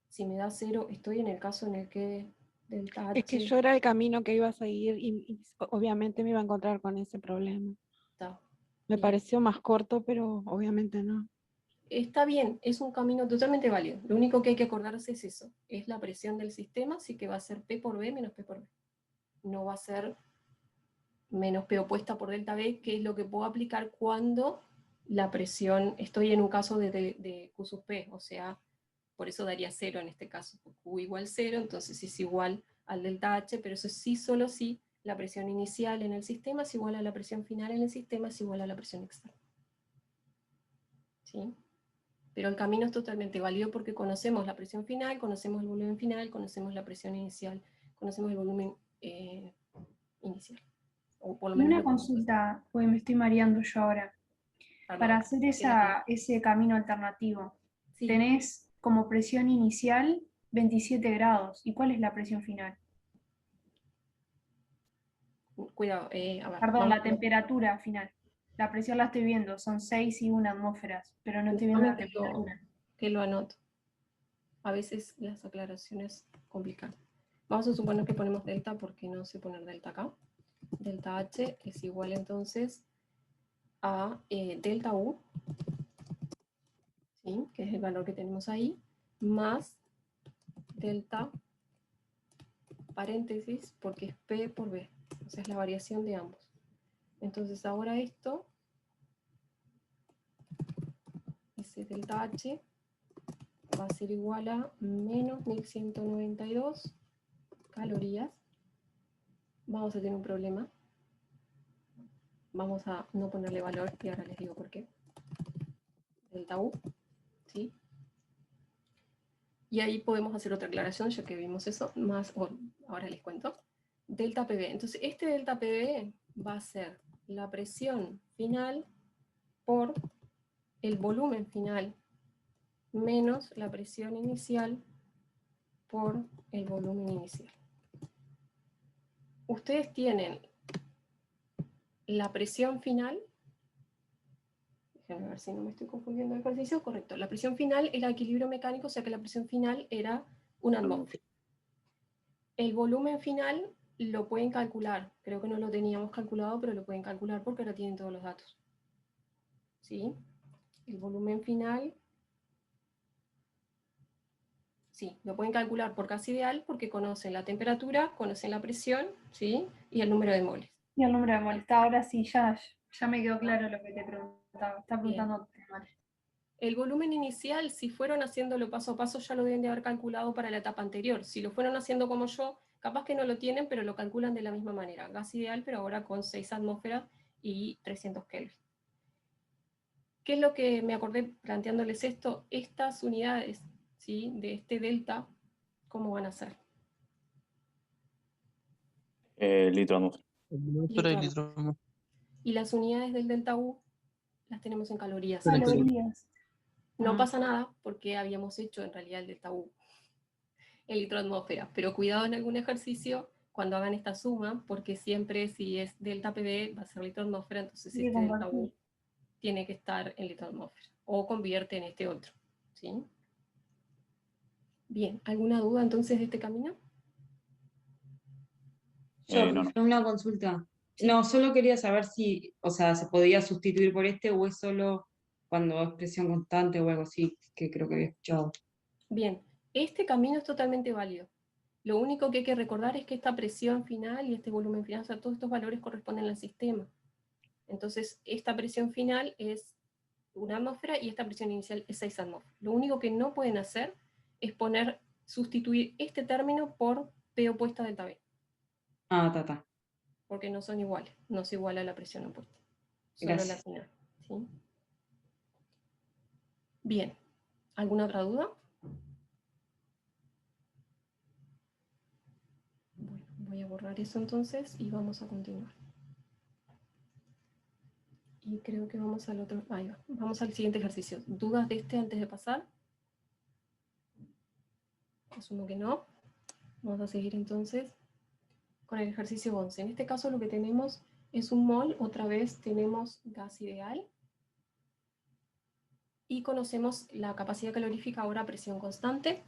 Si me da 0, estoy en el caso en el que delta H Es que yo era el camino que iba a seguir y obviamente me iba a encontrar con ese problema. está Me bien. pareció más corto, pero obviamente no. Está bien, es un camino totalmente válido. Lo único que hay que acordarse es eso, es la presión del sistema, así que va a ser P por B menos P por B. No va a ser menos P opuesta por delta B, que es lo que puedo aplicar cuando la presión, estoy en un caso de Q sub P, o sea, por eso daría 0 en este caso, Q igual 0, entonces es igual al delta H, pero eso sí, solo si la presión inicial en el sistema es igual a la presión final en el sistema, es igual a la presión externa. ¿Sí? Pero el camino es totalmente válido porque conocemos la presión final, conocemos el volumen final, conocemos la presión inicial, conocemos el volumen inicial. O por lo Y menos una lo tenemos. consulta, pues me estoy mareando yo ahora. Para hacer ese camino alternativo, Sí, tenés como presión inicial 27 grados. ¿Y cuál es la presión final? cuidado, a ver, Perdón, vamos la temperatura final. La presión la estoy viendo, son 6,1 atmósferas, pero no estoy viendo la déjame temperatura. que lo anoto. A veces las aclaraciones complican. Vamos a suponer que ponemos delta porque no sé poner delta acá. Delta H es igual entonces a delta U, ¿sí? Que es el valor que tenemos ahí, más delta paréntesis, porque es P por B, o sea, es la variación de ambos. Entonces ahora esto, ese delta H, va a ser igual a menos 1192 calorías. Vamos a tener un problema. Vamos a no ponerle valor y ahora les digo por qué. Delta U, ¿sí? Y ahí podemos hacer otra aclaración, ya que vimos eso, más, ahora les cuento. Delta PB. Entonces, este delta PB va a ser la presión final por el volumen final menos la presión inicial por el volumen inicial. Ustedes tienen la presión final, déjenme ver si no me estoy confundiendo el ejercicio, correcto, la presión final era equilibrio mecánico, o sea que la presión final era una atmósfera. El volumen final lo pueden calcular, creo que no lo teníamos calculado, pero lo pueden calcular porque ahora tienen todos los datos. ¿Sí? El volumen final, sí, lo pueden calcular por gas ideal porque conocen la temperatura, conocen la presión, ¿sí? Y el número de moles. Y el número de moles. Ahora sí, ya me quedó claro lo que te preguntaba. Está preguntando mal. El volumen inicial, si fueron haciéndolo paso a paso, ya lo deben de haber calculado para la etapa anterior. Si lo fueron haciendo como yo, capaz que no lo tienen, pero lo calculan de la misma manera. Gas ideal, pero ahora con 6 atmósferas y 300 Kelvin. ¿Qué es lo que me acordé planteándoles esto? Estas unidades, ¿sí? De este delta, ¿cómo van a ser? Litro atmósfera. Atmósfera y Litro. litro. Y las unidades del delta U las tenemos en calorías. Calorías. No pasa nada porque habíamos hecho en realidad el delta U en litro atmósfera, pero cuidado en algún ejercicio cuando hagan esta suma, porque siempre si es delta PB va a ser litro atmósfera, entonces este delta U tiene que estar en litro atmósfera, o convierte en este otro, ¿sí? Bien, ¿alguna duda entonces de este camino? Yo, No. una consulta. Sí. No, solo quería saber si, o sea, se podía sustituir por este o es solo cuando es presión constante o algo así, que creo que había escuchado. Bien, este camino es totalmente válido. Lo único que hay que recordar es que esta presión final y este volumen final, o sea, todos estos valores corresponden al sistema. Entonces, esta presión final es una atmósfera y esta presión inicial es 6 atmósferas. Lo único que no pueden hacer es sustituir este término por P opuesta delta B, Ah, ta. porque no son iguales, no se iguala la presión opuesta, solo la Gracias. final. ¿Sí? Bien, ¿alguna otra duda? Bueno, voy a borrar eso entonces y vamos a continuar. Y creo que vamos al otro, ahí va. Vamos al siguiente ejercicio. ¿Dudas de este antes de pasar? Asumo que no. Vamos a seguir entonces con el ejercicio 11. En este caso lo que tenemos es un mol, otra vez tenemos gas ideal. Y conocemos la capacidad calorífica ahora a presión constante.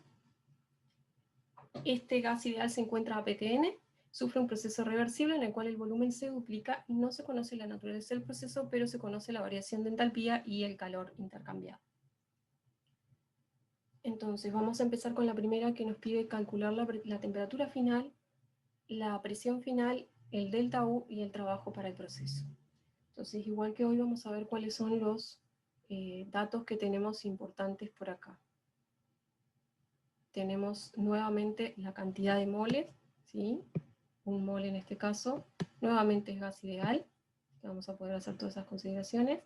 Este gas ideal se encuentra a PTN, sufre un proceso reversible en el cual el volumen se duplica y no se conoce la naturaleza del proceso, pero se conoce la variación de entalpía y el calor intercambiado. Entonces vamos a empezar con la primera que nos pide calcular la temperatura final, la presión final, el delta U y el trabajo para el proceso. Entonces, igual que hoy, vamos a ver cuáles son los datos que tenemos importantes por acá. Tenemos nuevamente la cantidad de moles, ¿sí? Un mol en este caso. Nuevamente es gas ideal. Vamos a poder hacer todas esas consideraciones.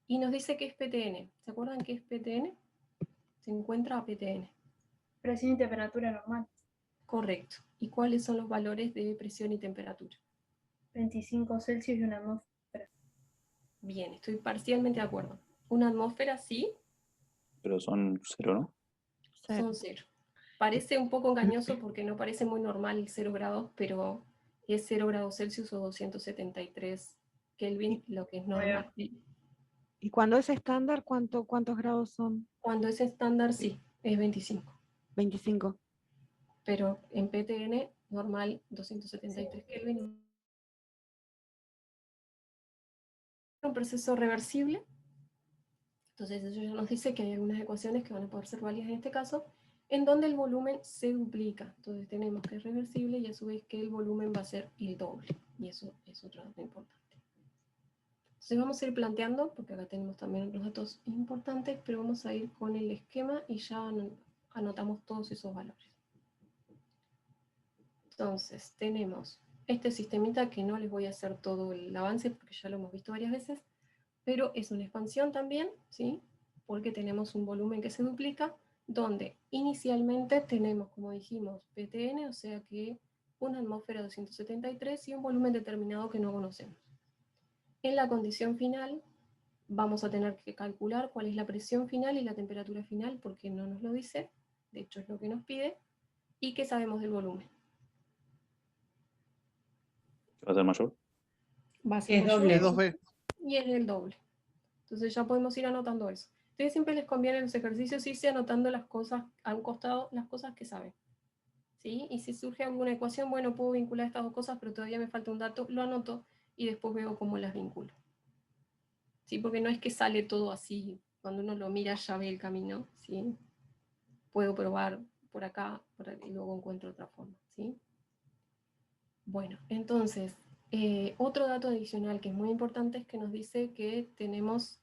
Y nos dice que es PTN. ¿Se acuerdan qué es PTN? Se encuentra a PTN. Presión y temperatura normal. Correcto. ¿Y cuáles son los valores de presión y temperatura? 25 Celsius y una atmósfera. Bien, estoy parcialmente de acuerdo. Una atmósfera sí, Pero son 0, ¿no? son 0. Parece un poco engañoso porque no parece muy normal el 0 grados, pero es 0 grados Celsius o 273 Kelvin, lo que es normal. ¿Y cuando es estándar, cuántos grados son? Cuando es estándar, sí, es 25. 25. Pero en PTN, normal, 273 Kelvin. Un proceso reversible. Entonces eso ya nos dice que hay algunas ecuaciones que van a poder ser válidas en este caso, en donde el volumen se duplica. Entonces tenemos que es reversible y a su vez que el volumen va a ser el doble. Y eso es otro dato importante. Entonces vamos a ir planteando, porque acá tenemos también otros datos importantes, pero vamos a ir con el esquema y ya anotamos todos esos valores. Entonces tenemos este sistemita que no les voy a hacer todo el avance porque ya lo hemos visto varias veces, pero es una expansión también, ¿sí? Porque tenemos un volumen que se duplica, donde inicialmente tenemos, como dijimos, PTN, o sea que una atmósfera 273 y un volumen determinado que no conocemos. En la condición final vamos a tener que calcular cuál es la presión final y la temperatura final, porque no nos lo dice, de hecho es lo que nos pide, y qué sabemos del volumen. ¿Va a ser mayor? Va a ser Es mayor, doble. 2B. y es el doble. Entonces ya podemos ir anotando eso. Ustedes siempre les conviene en los ejercicios irse anotando las cosas a un costado, las cosas que saben. ¿Sí? Y si surge alguna ecuación, bueno, puedo vincular estas dos cosas, pero todavía me falta un dato, lo anoto y después veo cómo las vinculo. ¿Sí? Porque no es que sale todo así, cuando uno lo mira ya ve el camino, ¿sí? Puedo probar por acá y luego encuentro otra forma, ¿sí? Bueno, entonces, otro dato adicional que es muy importante es que nos dice que tenemos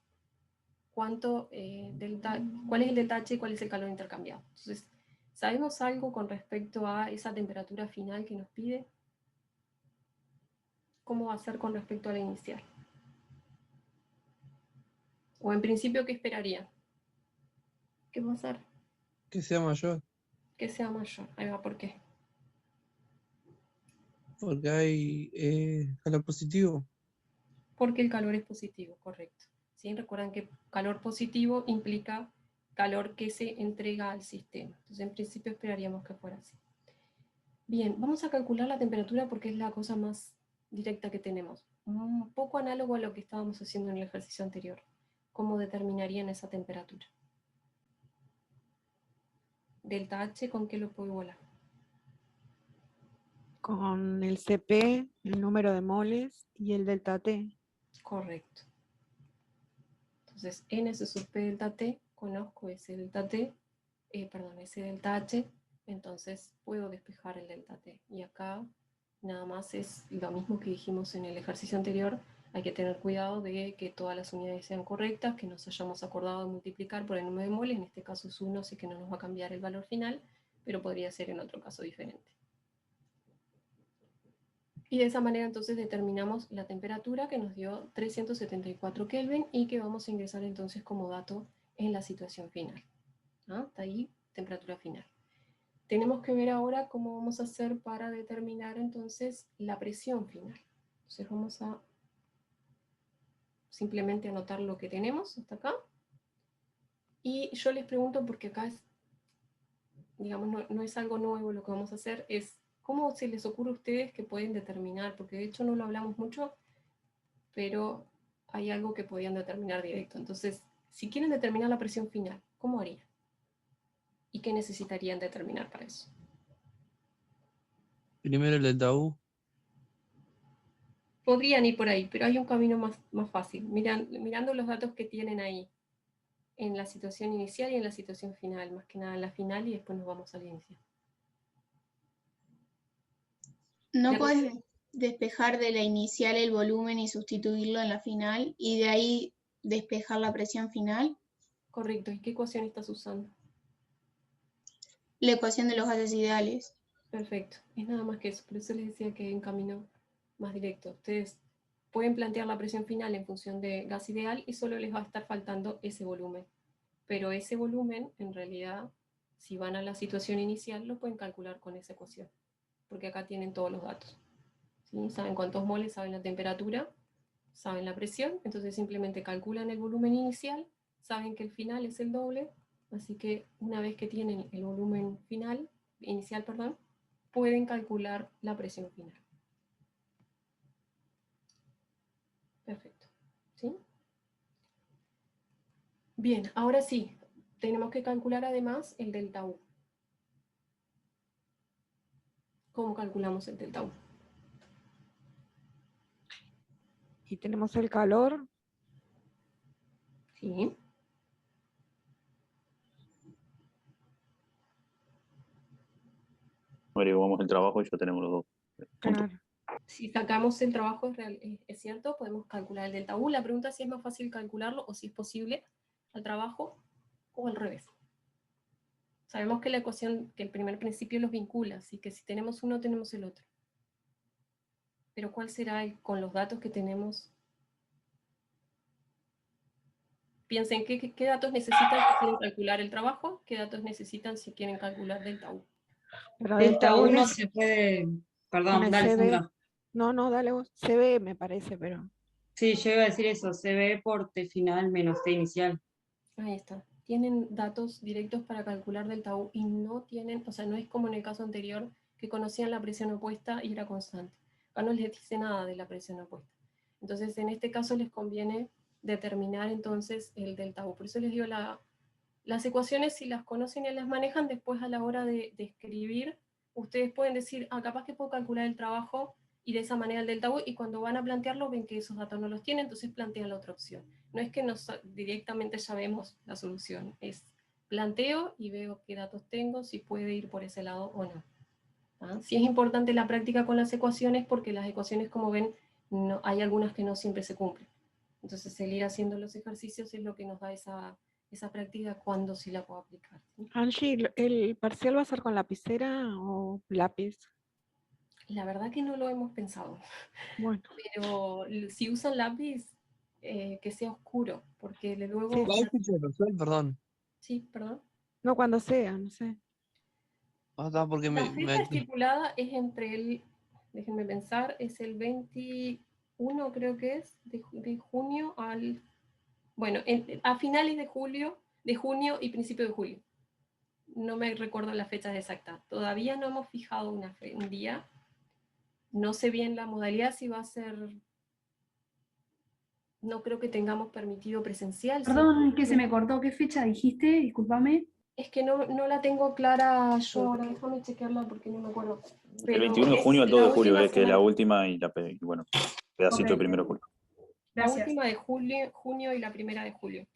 cuál es el delta H y cuál es el calor intercambiado. Entonces, ¿sabemos algo con respecto a esa temperatura final que nos pide? ¿Cómo va a ser con respecto a la inicial? O en principio, ¿qué esperarían? ¿Qué va a ser? Que sea mayor. Que sea mayor. Ahí va, ¿por qué? Porque hay calor positivo. Porque el calor es positivo, correcto. ¿Sí? Recuerdan que calor positivo implica calor que se entrega al sistema. Entonces, en principio, esperaríamos que fuera así. Bien, vamos a calcular la temperatura porque es la cosa más directa que tenemos. Un poco análogo a lo que estábamos haciendo en el ejercicio anterior. ¿Cómo determinarían esa temperatura? Delta H, ¿con qué lo puedo igualar? Con el CP, el número de moles y el delta T. Correcto. Entonces, N se sub P delta T, conozco ese delta T, ese delta H, entonces puedo despejar el delta T. Y acá nada más es lo mismo que dijimos en el ejercicio anterior, hay que tener cuidado de que todas las unidades sean correctas, que nos hayamos acordado de multiplicar por el número de moles, en este caso es 1, así que no nos va a cambiar el valor final, pero podría ser en otro caso diferente. Y de esa manera entonces determinamos la temperatura que nos dio 374 Kelvin y que vamos a ingresar entonces como dato en la situación final. ¿Ah? Hasta ahí, temperatura final. Tenemos que ver ahora cómo vamos a hacer para determinar entonces la presión final. Entonces vamos a simplemente anotar lo que tenemos hasta acá. Y yo les pregunto, porque acá es, digamos, no es algo nuevo lo que vamos a hacer, es cómo se les ocurre a ustedes que pueden determinar, porque de hecho no lo hablamos mucho, pero hay algo que podían determinar directo. Entonces, si quieren determinar la presión final, ¿cómo harían? ¿Y qué necesitarían determinar para eso? Primero el delta U. Podrían ir por ahí, pero hay un camino más fácil. Mirando los datos que tienen ahí, en la situación inicial y en la situación final, más que nada en la final, y después nos vamos a la inicial. ¿No ¿De acuerdo? puedes despejar de la inicial el volumen y sustituirlo en la final y de ahí despejar la presión final? Correcto. ¿Y qué ecuación estás usando? La ecuación de los gases ideales. Perfecto. Es nada más que eso. Por eso les decía que hay un camino más directo. Ustedes pueden plantear la presión final en función de gas ideal y solo les va a estar faltando ese volumen. Pero ese volumen, en realidad, si van a la situación inicial, lo pueden calcular con esa ecuación, porque acá tienen todos los datos. ¿Sí? Saben cuántos moles, saben la temperatura, saben la presión, entonces simplemente calculan el volumen inicial, saben que el final es el doble, así que una vez que tienen el volumen inicial, pueden calcular la presión final. Perfecto. ¿Sí? Bien, ahora sí, tenemos que calcular además el delta U. ¿Cómo calculamos el delta U? Y tenemos el calor. Sí. Averiguamos el trabajo y ya tenemos los dos puntos. Claro. Si sacamos el trabajo, es cierto, podemos calcular el delta U. La pregunta es si es más fácil calcularlo o si es posible al trabajo o al revés. Sabemos que la ecuación, que el primer principio los vincula, así que si tenemos uno, tenemos el otro. Pero ¿cuál será con los datos que tenemos? Piensen qué datos necesitan si quieren calcular el trabajo, qué datos necesitan si quieren calcular delta U. Pero Delta 1 es se puede, con perdón, el dale, CB. Sandra. No, dale vos. CB me parece, pero Sí, yo iba a decir eso, CB por T final menos T inicial. Ahí está. Tienen datos directos para calcular delta U y no tienen, o sea, no es como en el caso anterior que conocían la presión opuesta y era constante. Acá no les dice nada de la presión opuesta. Entonces, en este caso les conviene determinar entonces el delta U. Por eso les digo, las ecuaciones, si las conocen y las manejan, después a la hora de escribir, ustedes pueden decir, capaz que puedo calcular el trabajo y de esa manera el delta U, y cuando van a plantearlo ven que esos datos no los tienen, entonces plantean la otra opción. No es que directamente ya vemos la solución, es planteo y veo qué datos tengo, si puede ir por ese lado o no. ¿Ah? Sí es importante la práctica con las ecuaciones, porque las ecuaciones, como ven, hay algunas que no siempre se cumplen. Entonces el ir haciendo los ejercicios es lo que nos da esa práctica cuando sí la puedo aplicar. ¿Sí? Angie, ¿el parcial va a ser con lapicera o lápiz? La verdad que no lo hemos pensado. Bueno. Pero si usan lápiz, que sea oscuro, porque luego... Sí. ¿Cuál fecha de parcial? Perdón. Sí, perdón. No, cuando sea, no sé. Ah, está, porque La fecha estipulada es déjenme pensar, es el 21, creo que es, de junio al... Bueno, a finales de junio y principio de julio. No me recuerdo la fecha exacta. Todavía no hemos fijado un día. No sé bien la modalidad, si va a ser... No creo que tengamos permitido presencial. Perdón, que se me cortó. ¿Qué fecha dijiste? Discúlpame. Es que no la tengo clara yo ahora, déjame chequearla porque no me acuerdo. El 21 de junio al 2 de julio, que es la última y bueno, pedacito Ok. de 1 de julio. La Gracias. última de junio y la primera de julio,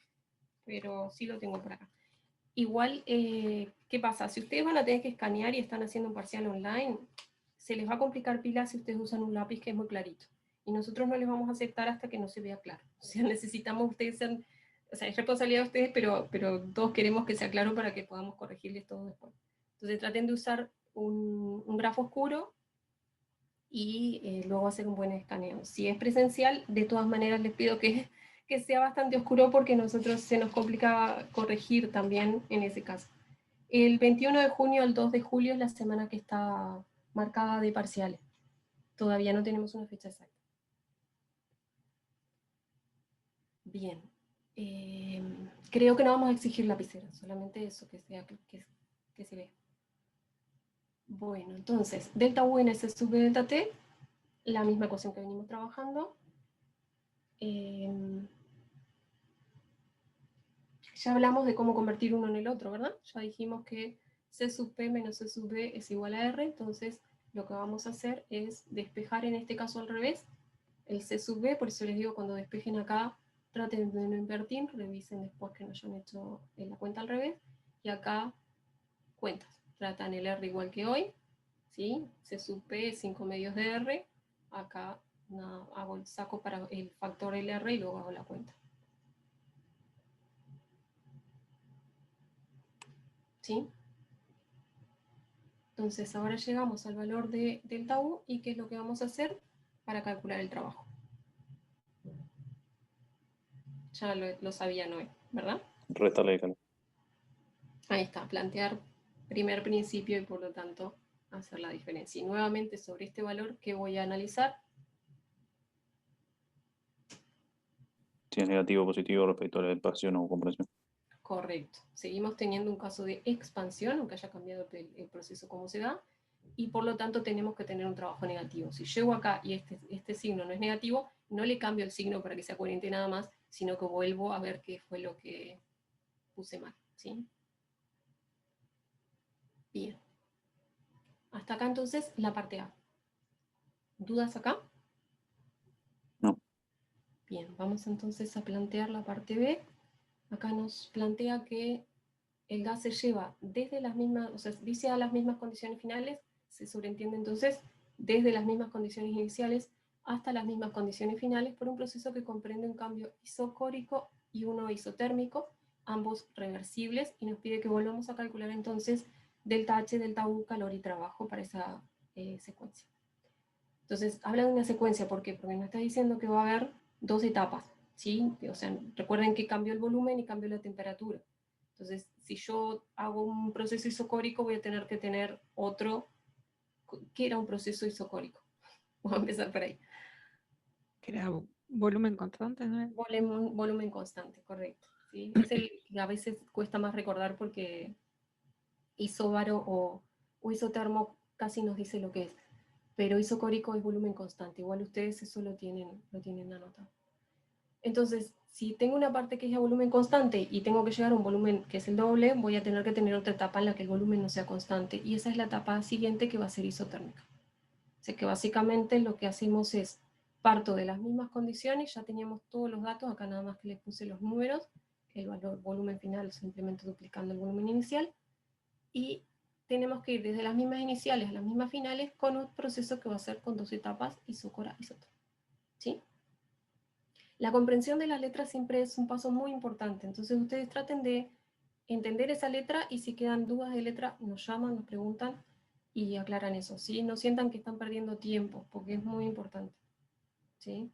pero sí lo tengo por acá. Igual, ¿qué pasa? Si ustedes van a tener que escanear y están haciendo un parcial online, se les va a complicar pila si ustedes usan un lápiz que es muy clarito. Y nosotros no les vamos a aceptar hasta que no se vea claro. O sea, necesitamos ustedes sean... O sea, es responsabilidad de ustedes, pero todos queremos que sea claro para que podamos corregirles todo después. Entonces traten de usar un grafo oscuro y luego hacer un buen escaneo. Si es presencial, de todas maneras les pido que sea bastante oscuro, porque a nosotros se nos complica corregir también en ese caso. El 21 de junio al 2 de julio es la semana que está marcada de parciales. Todavía no tenemos una fecha exacta. Bien. Creo que no vamos a exigir lapicera, solamente eso, que se vea. Bueno, entonces, delta U en S sub delta T, la misma ecuación que venimos trabajando. Ya hablamos de cómo convertir uno en el otro, ¿verdad? Ya dijimos que C sub P menos C sub B es igual a R, entonces lo que vamos a hacer es despejar, en este caso al revés, el C sub B, por eso les digo, cuando despejen acá, traten de no invertir, revisen después que no hayan hecho la cuenta al revés, y acá cuentas, tratan el R igual que hoy, ¿sí? C sub P es 5 medios de R, acá nada, saco para el factor LR y luego hago la cuenta. ¿Sí? Entonces ahora llegamos al valor de delta U y qué es lo que vamos a hacer para calcular el trabajo. Ya lo sabía Noé, ¿verdad? Restarle de calor. Ahí está, plantear primer principio y por lo tanto hacer la diferencia. Y nuevamente sobre este valor, ¿qué voy a analizar? Si es negativo o positivo respecto a la expansión o compresión. Correcto. Seguimos teniendo un caso de expansión, aunque haya cambiado el proceso como se da, y por lo tanto tenemos que tener un trabajo negativo. Si llego acá y este signo no es negativo, no le cambio el signo para que sea coherente nada más, sino que vuelvo a ver qué fue lo que puse mal, ¿sí? Bien. Hasta acá entonces la parte A. ¿Dudas acá? No. Bien, vamos entonces a plantear la parte B. Acá nos plantea que el gas se lleva desde las mismas, o sea, dice a las mismas condiciones finales, se sobreentiende entonces desde las mismas condiciones iniciales hasta las mismas condiciones finales por un proceso que comprende un cambio isocórico y uno isotérmico, ambos reversibles, y nos pide que volvamos a calcular entonces delta H, delta U, calor y trabajo para esa secuencia. Entonces, habla de una secuencia, ¿por qué? Porque nos está diciendo que va a haber dos etapas, ¿sí? O sea, recuerden que cambió el volumen y cambió la temperatura. Entonces, si yo hago un proceso isocórico, voy a tener que tener otro. ¿Qué era un proceso isocórico? Vamos a empezar por ahí. Que era volumen constante, ¿no? Volumen constante, correcto. ¿Sí? Es el que a veces cuesta más recordar porque isóbaro o isotermo casi nos dice lo que es. Pero isocórico es volumen constante. Igual ustedes eso lo tienen anotado. Entonces, si tengo una parte que es a volumen constante y tengo que llegar a un volumen que es el doble, voy a tener que tener otra etapa en la que el volumen no sea constante. Y esa es la etapa siguiente que va a ser isotérmica. O sea que básicamente lo que hacemos es, parto de las mismas condiciones, ya teníamos todos los datos, acá nada más que les puse los números, el valor volumen final simplemente duplicando el volumen inicial, y tenemos que ir desde las mismas iniciales a las mismas finales con un proceso que va a ser con dos etapas, isócora, isótopo. ¿Sí? La comprensión de las letras siempre es un paso muy importante, entonces ustedes traten de entender esa letra y si quedan dudas de letra nos llaman, nos preguntan y aclaran eso, ¿sí? No sientan que están perdiendo tiempo, porque es muy importante, ¿sí?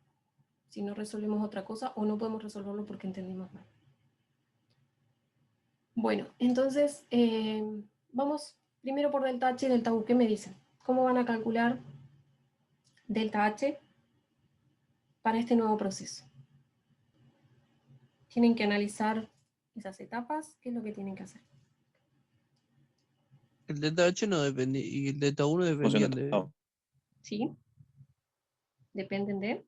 Si no resolvemos otra cosa o no podemos resolverlo porque entendimos mal. Bueno, entonces vamos primero por delta H y delta U. ¿Qué me dicen? ¿Cómo van a calcular delta H para este nuevo proceso? Tienen que analizar esas etapas. ¿Qué es lo que tienen que hacer? El delta H no depende y el delta 1 dependían Función de de. estado. ¿Sí? Dependen de...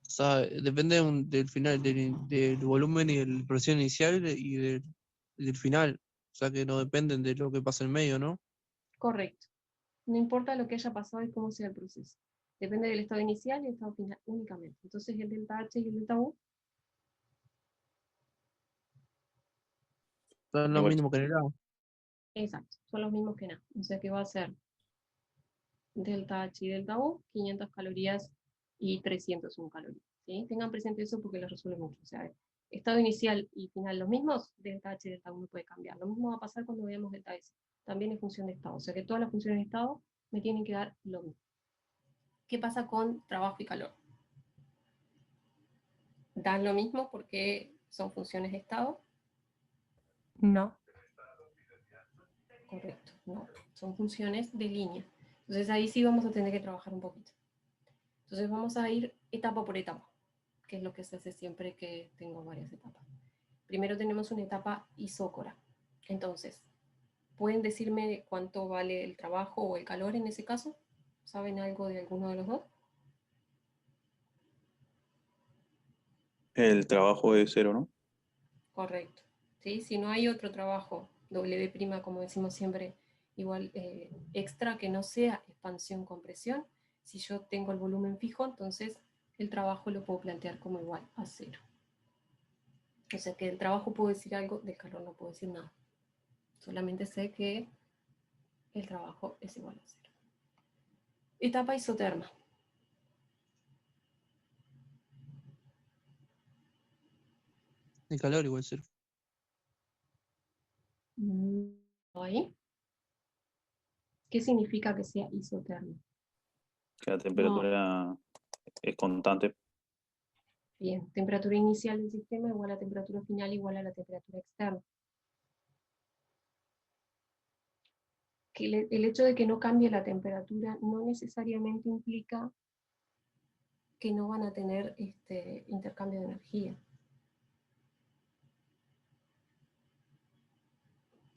O sea, depende del final, del volumen y de la presión inicial y del final. O sea que no dependen de lo que pasa en medio, ¿no? Correcto. No importa lo que haya pasado y cómo sea el proceso. Depende del estado inicial y el estado final únicamente. Entonces el delta H y el delta U Son lo Igual. mismo que en el agua. exacto, son los mismos que nada. O sea que va a ser delta H y delta U, 500 calorías y 301 calorías. ¿Sí? Tengan presente eso porque les resuelve mucho. O sea, estado inicial y final los mismos, delta H y delta U no puede cambiar. Lo mismo va a pasar cuando veamos delta S. También es función de estado. O sea que todas las funciones de estado me tienen que dar lo mismo. ¿Qué pasa con trabajo y calor? ¿Dan lo mismo porque son funciones de estado? No. Correcto, no. Son funciones de línea. Entonces ahí sí vamos a tener que trabajar un poquito. Entonces vamos a ir etapa por etapa. que es lo que se hace siempre que tengo varias etapas. Primero tenemos una etapa isócora. Entonces, ¿pueden decirme cuánto vale el trabajo o el calor en ese caso? ¿Saben algo de alguno de los dos? El trabajo es 0, ¿no? Correcto. ¿Sí? Si no hay otro trabajo, W', como decimos siempre, igual extra que no sea expansión compresión, si yo tengo el volumen fijo, entonces el trabajo lo puedo plantear como igual a 0. O sea que del trabajo puedo decir algo, del calor no puedo decir nada. Solamente sé que el trabajo es igual a 0. Etapa isoterma. El calor igual 0. ¿Ahí? ¿Qué significa que sea isoterma? Que la temperatura es constante. Bien, temperatura inicial del sistema igual a temperatura final igual a la temperatura externa. Que el hecho de que no cambie la temperatura no necesariamente implica que no van a tener intercambio de energía.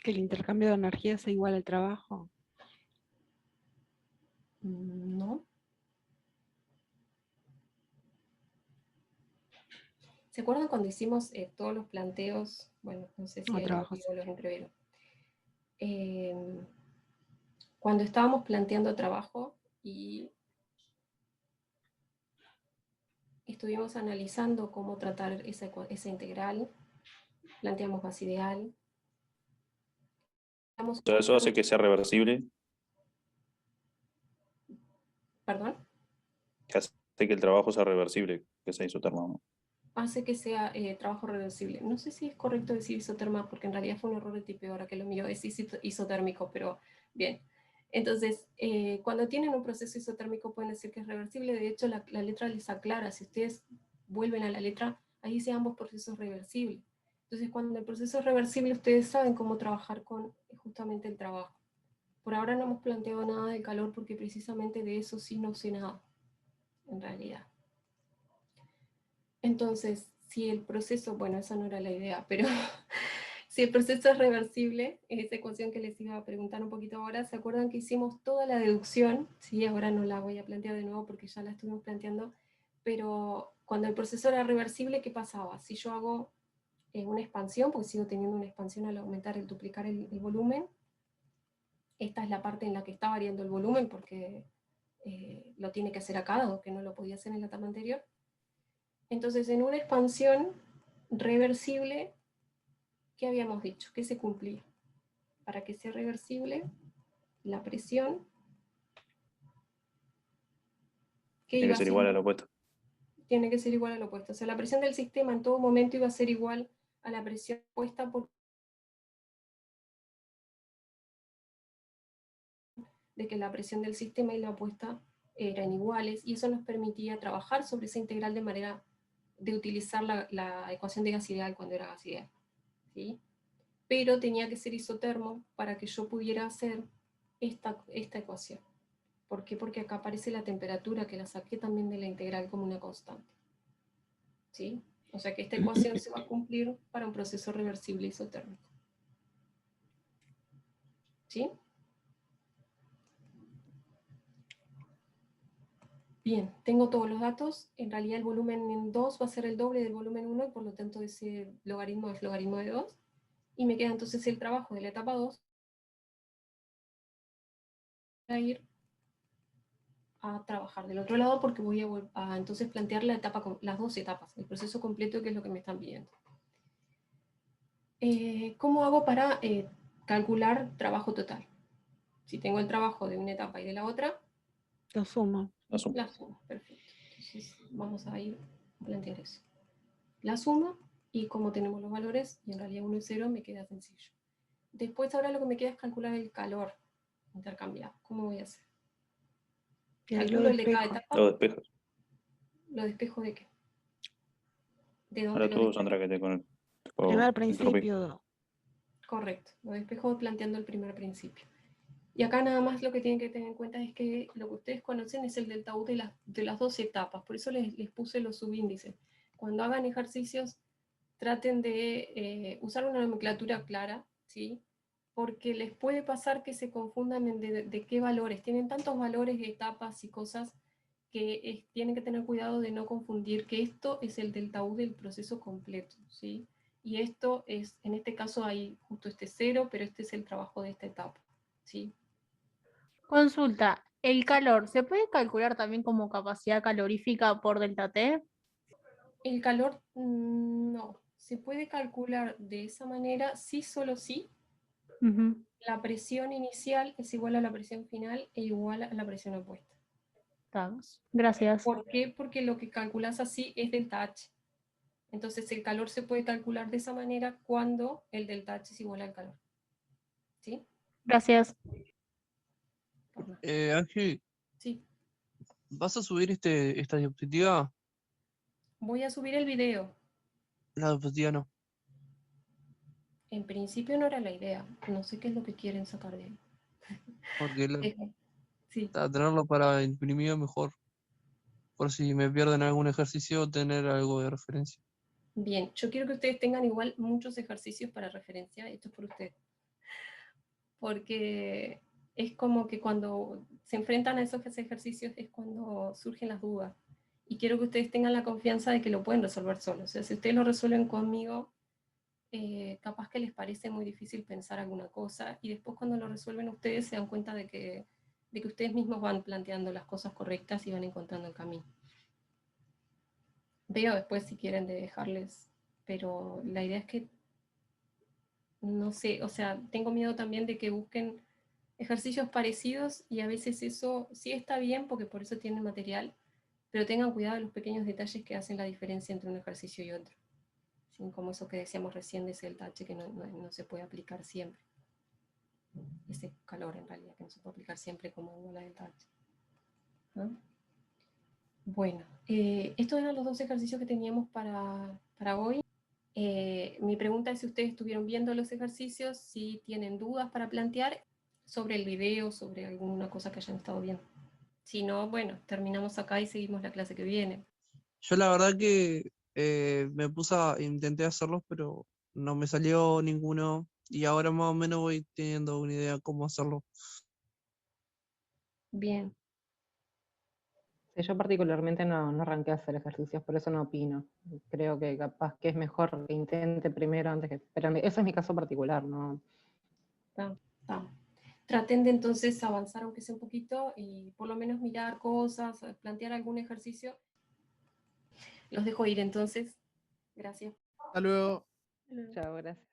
Que el intercambio de energía sea igual al trabajo. No. ¿Se acuerdan cuando hicimos todos los planteos? Bueno, no sé si No, ahí trabajo los entrevieron. Cuando estábamos planteando trabajo y estuvimos analizando cómo tratar esa integral, planteamos base ideal. Todo eso hace que sea reversible, ¿Perdón? que hace que el trabajo sea reversible, que sea isotermo, ¿no? Hace que sea trabajo reversible. No sé si es correcto decir isoterma, porque en realidad fue un error de tipeo, ahora que lo mío es isotérmico, pero bien. Entonces, cuando tienen un proceso isotérmico pueden decir que es reversible. De hecho, la letra les aclara. Si ustedes vuelven a la letra, ahí dice ambos procesos reversibles. Entonces, cuando el proceso es reversible, ustedes saben cómo trabajar con justamente el trabajo. Por ahora no hemos planteado nada de calor, porque precisamente de eso sí no sé nada, en realidad. Entonces, si el proceso, bueno, esa no era la idea, pero si el proceso es reversible, esa ecuación que les iba a preguntar un poquito ahora, ¿se acuerdan que hicimos toda la deducción? Sí, ahora no la voy a plantear de nuevo porque ya la estuvimos planteando, pero cuando el proceso era reversible, ¿qué pasaba? Si yo hago una expansión, porque sigo teniendo una expansión al aumentar, el duplicar el volumen, esta es la parte en la que está variando el volumen porque lo tiene que hacer acá, dado que no lo podía hacer en la etapa anterior. Entonces, en una expansión reversible, ¿qué habíamos dicho? ¿Qué se cumplía? Para que sea reversible, la presión, ¿qué Tiene iba que ser haciendo? igual al opuesto. Tiene que ser igual al opuesto. O sea, la presión del sistema en todo momento iba a ser igual a la presión opuesta por de que la presión del sistema y la opuesta eran iguales, y eso nos permitía trabajar sobre esa integral de manera de utilizar la ecuación de gas ideal cuando era gas ideal, ¿sí? Pero tenía que ser isotermo para que yo pudiera hacer esta ecuación. ¿Por qué? Porque acá aparece la temperatura, que la saqué también de la integral como una constante, ¿sí? O sea que esta ecuación se va a cumplir para un proceso reversible isotérmico, ¿sí? Bien, tengo todos los datos. En realidad el volumen en 2 va a ser el doble del volumen 1 y por lo tanto ese logaritmo es logaritmo de 2. Y me queda entonces el trabajo de la etapa 2 a ir a trabajar del otro lado porque voy a entonces plantear las dos etapas, el proceso completo, que es lo que me están pidiendo. ¿Cómo hago para calcular trabajo total? Si tengo el trabajo de una etapa y de la otra, Lo sumo. La suma. la sumo. Perfecto. Entonces vamos a ir a plantear eso. La suma, y como tenemos los valores, y en realidad 1 y 0, me queda sencillo. Después ahora lo que me queda es calcular el calor intercambiado. ¿Cómo voy a hacer? Y ahí lo Calculo el de cada despejo. etapa. Lo despejas. ¿Lo despejo de qué? ¿De dónde Ahora lo tú, despejo? Sandra, que te con Primer entropía. principio. Correcto, lo despejo planteando el primer principio. Y acá nada más lo que tienen que tener en cuenta es que lo que ustedes conocen es el delta U de las dos etapas, por eso les puse los subíndices. cuando hagan ejercicios, traten de usar una nomenclatura clara, ¿sí? Porque les puede pasar que se confundan de qué valores. Tienen tantos valores, etapas y cosas que tienen que tener cuidado de no confundir que esto es el delta U del proceso completo, ¿sí? Y esto es, en este caso hay justo este 0, pero este es el trabajo de esta etapa, ¿sí? Consulta, ¿el calor se puede calcular también como capacidad calorífica por delta T? El calor no, se puede calcular de esa manera, sí, solo sí. Ujú. La presión inicial es igual a la presión final e igual a la presión opuesta. Estamos. Gracias. ¿Por qué? Porque lo que calculas así es delta H. Entonces el calor se puede calcular de esa manera cuando el delta H es igual al calor. ¿Sí? Gracias. Por nada. Ángel, Sí. ¿vas a subir esta diapositiva? Voy a subir el video. La diapositiva no. En principio no era la idea. No sé qué es lo que quieren sacar de ahí. Porque Sí. a tenerlo para imprimir mejor. Por si me pierden algún ejercicio, tener algo de referencia. Bien, yo quiero que ustedes tengan igual muchos ejercicios para referencia. Esto es por ustedes. Porque es como que cuando se enfrentan a esos ejercicios es cuando surgen las dudas. Y quiero que ustedes tengan la confianza de que lo pueden resolver solos. O sea, si ustedes lo resuelven conmigo, capaz que les parece muy difícil pensar alguna cosa, y después cuando lo resuelven ustedes se dan cuenta de que ustedes mismos van planteando las cosas correctas y van encontrando el camino. Veo después si quieren de dejarles, pero la idea es que, no sé, o sea, tengo miedo también de que busquen ejercicios parecidos y a veces eso sí está bien porque por eso tienen material, pero tengan cuidado de los pequeños detalles que hacen la diferencia entre un ejercicio y otro. ¿Sí? Como eso que decíamos recién de ese delta H que no se puede aplicar siempre. Ese calor en realidad que no se puede aplicar siempre como una delta H. ¿No? Bueno, estos eran los dos ejercicios que teníamos para hoy. Mi pregunta es si ustedes estuvieron viendo los ejercicios, si tienen dudas para plantear sobre el video, sobre alguna cosa que hayan estado viendo. Si no, bueno, terminamos acá y seguimos la clase que viene. Yo la verdad que intenté hacerlos, pero no me salió ninguno. Y ahora más o menos voy teniendo una idea cómo hacerlo. Bien. Sí, yo particularmente no arranqué a hacer ejercicios, por eso no opino. Creo que capaz que es mejor que intente primero antes que... Pero ese es mi caso particular, ¿no? Traten de entonces avanzar aunque sea un poquito y por lo menos mirar cosas, plantear algún ejercicio. Los dejo ir entonces. Gracias. Hasta luego. Chao, gracias.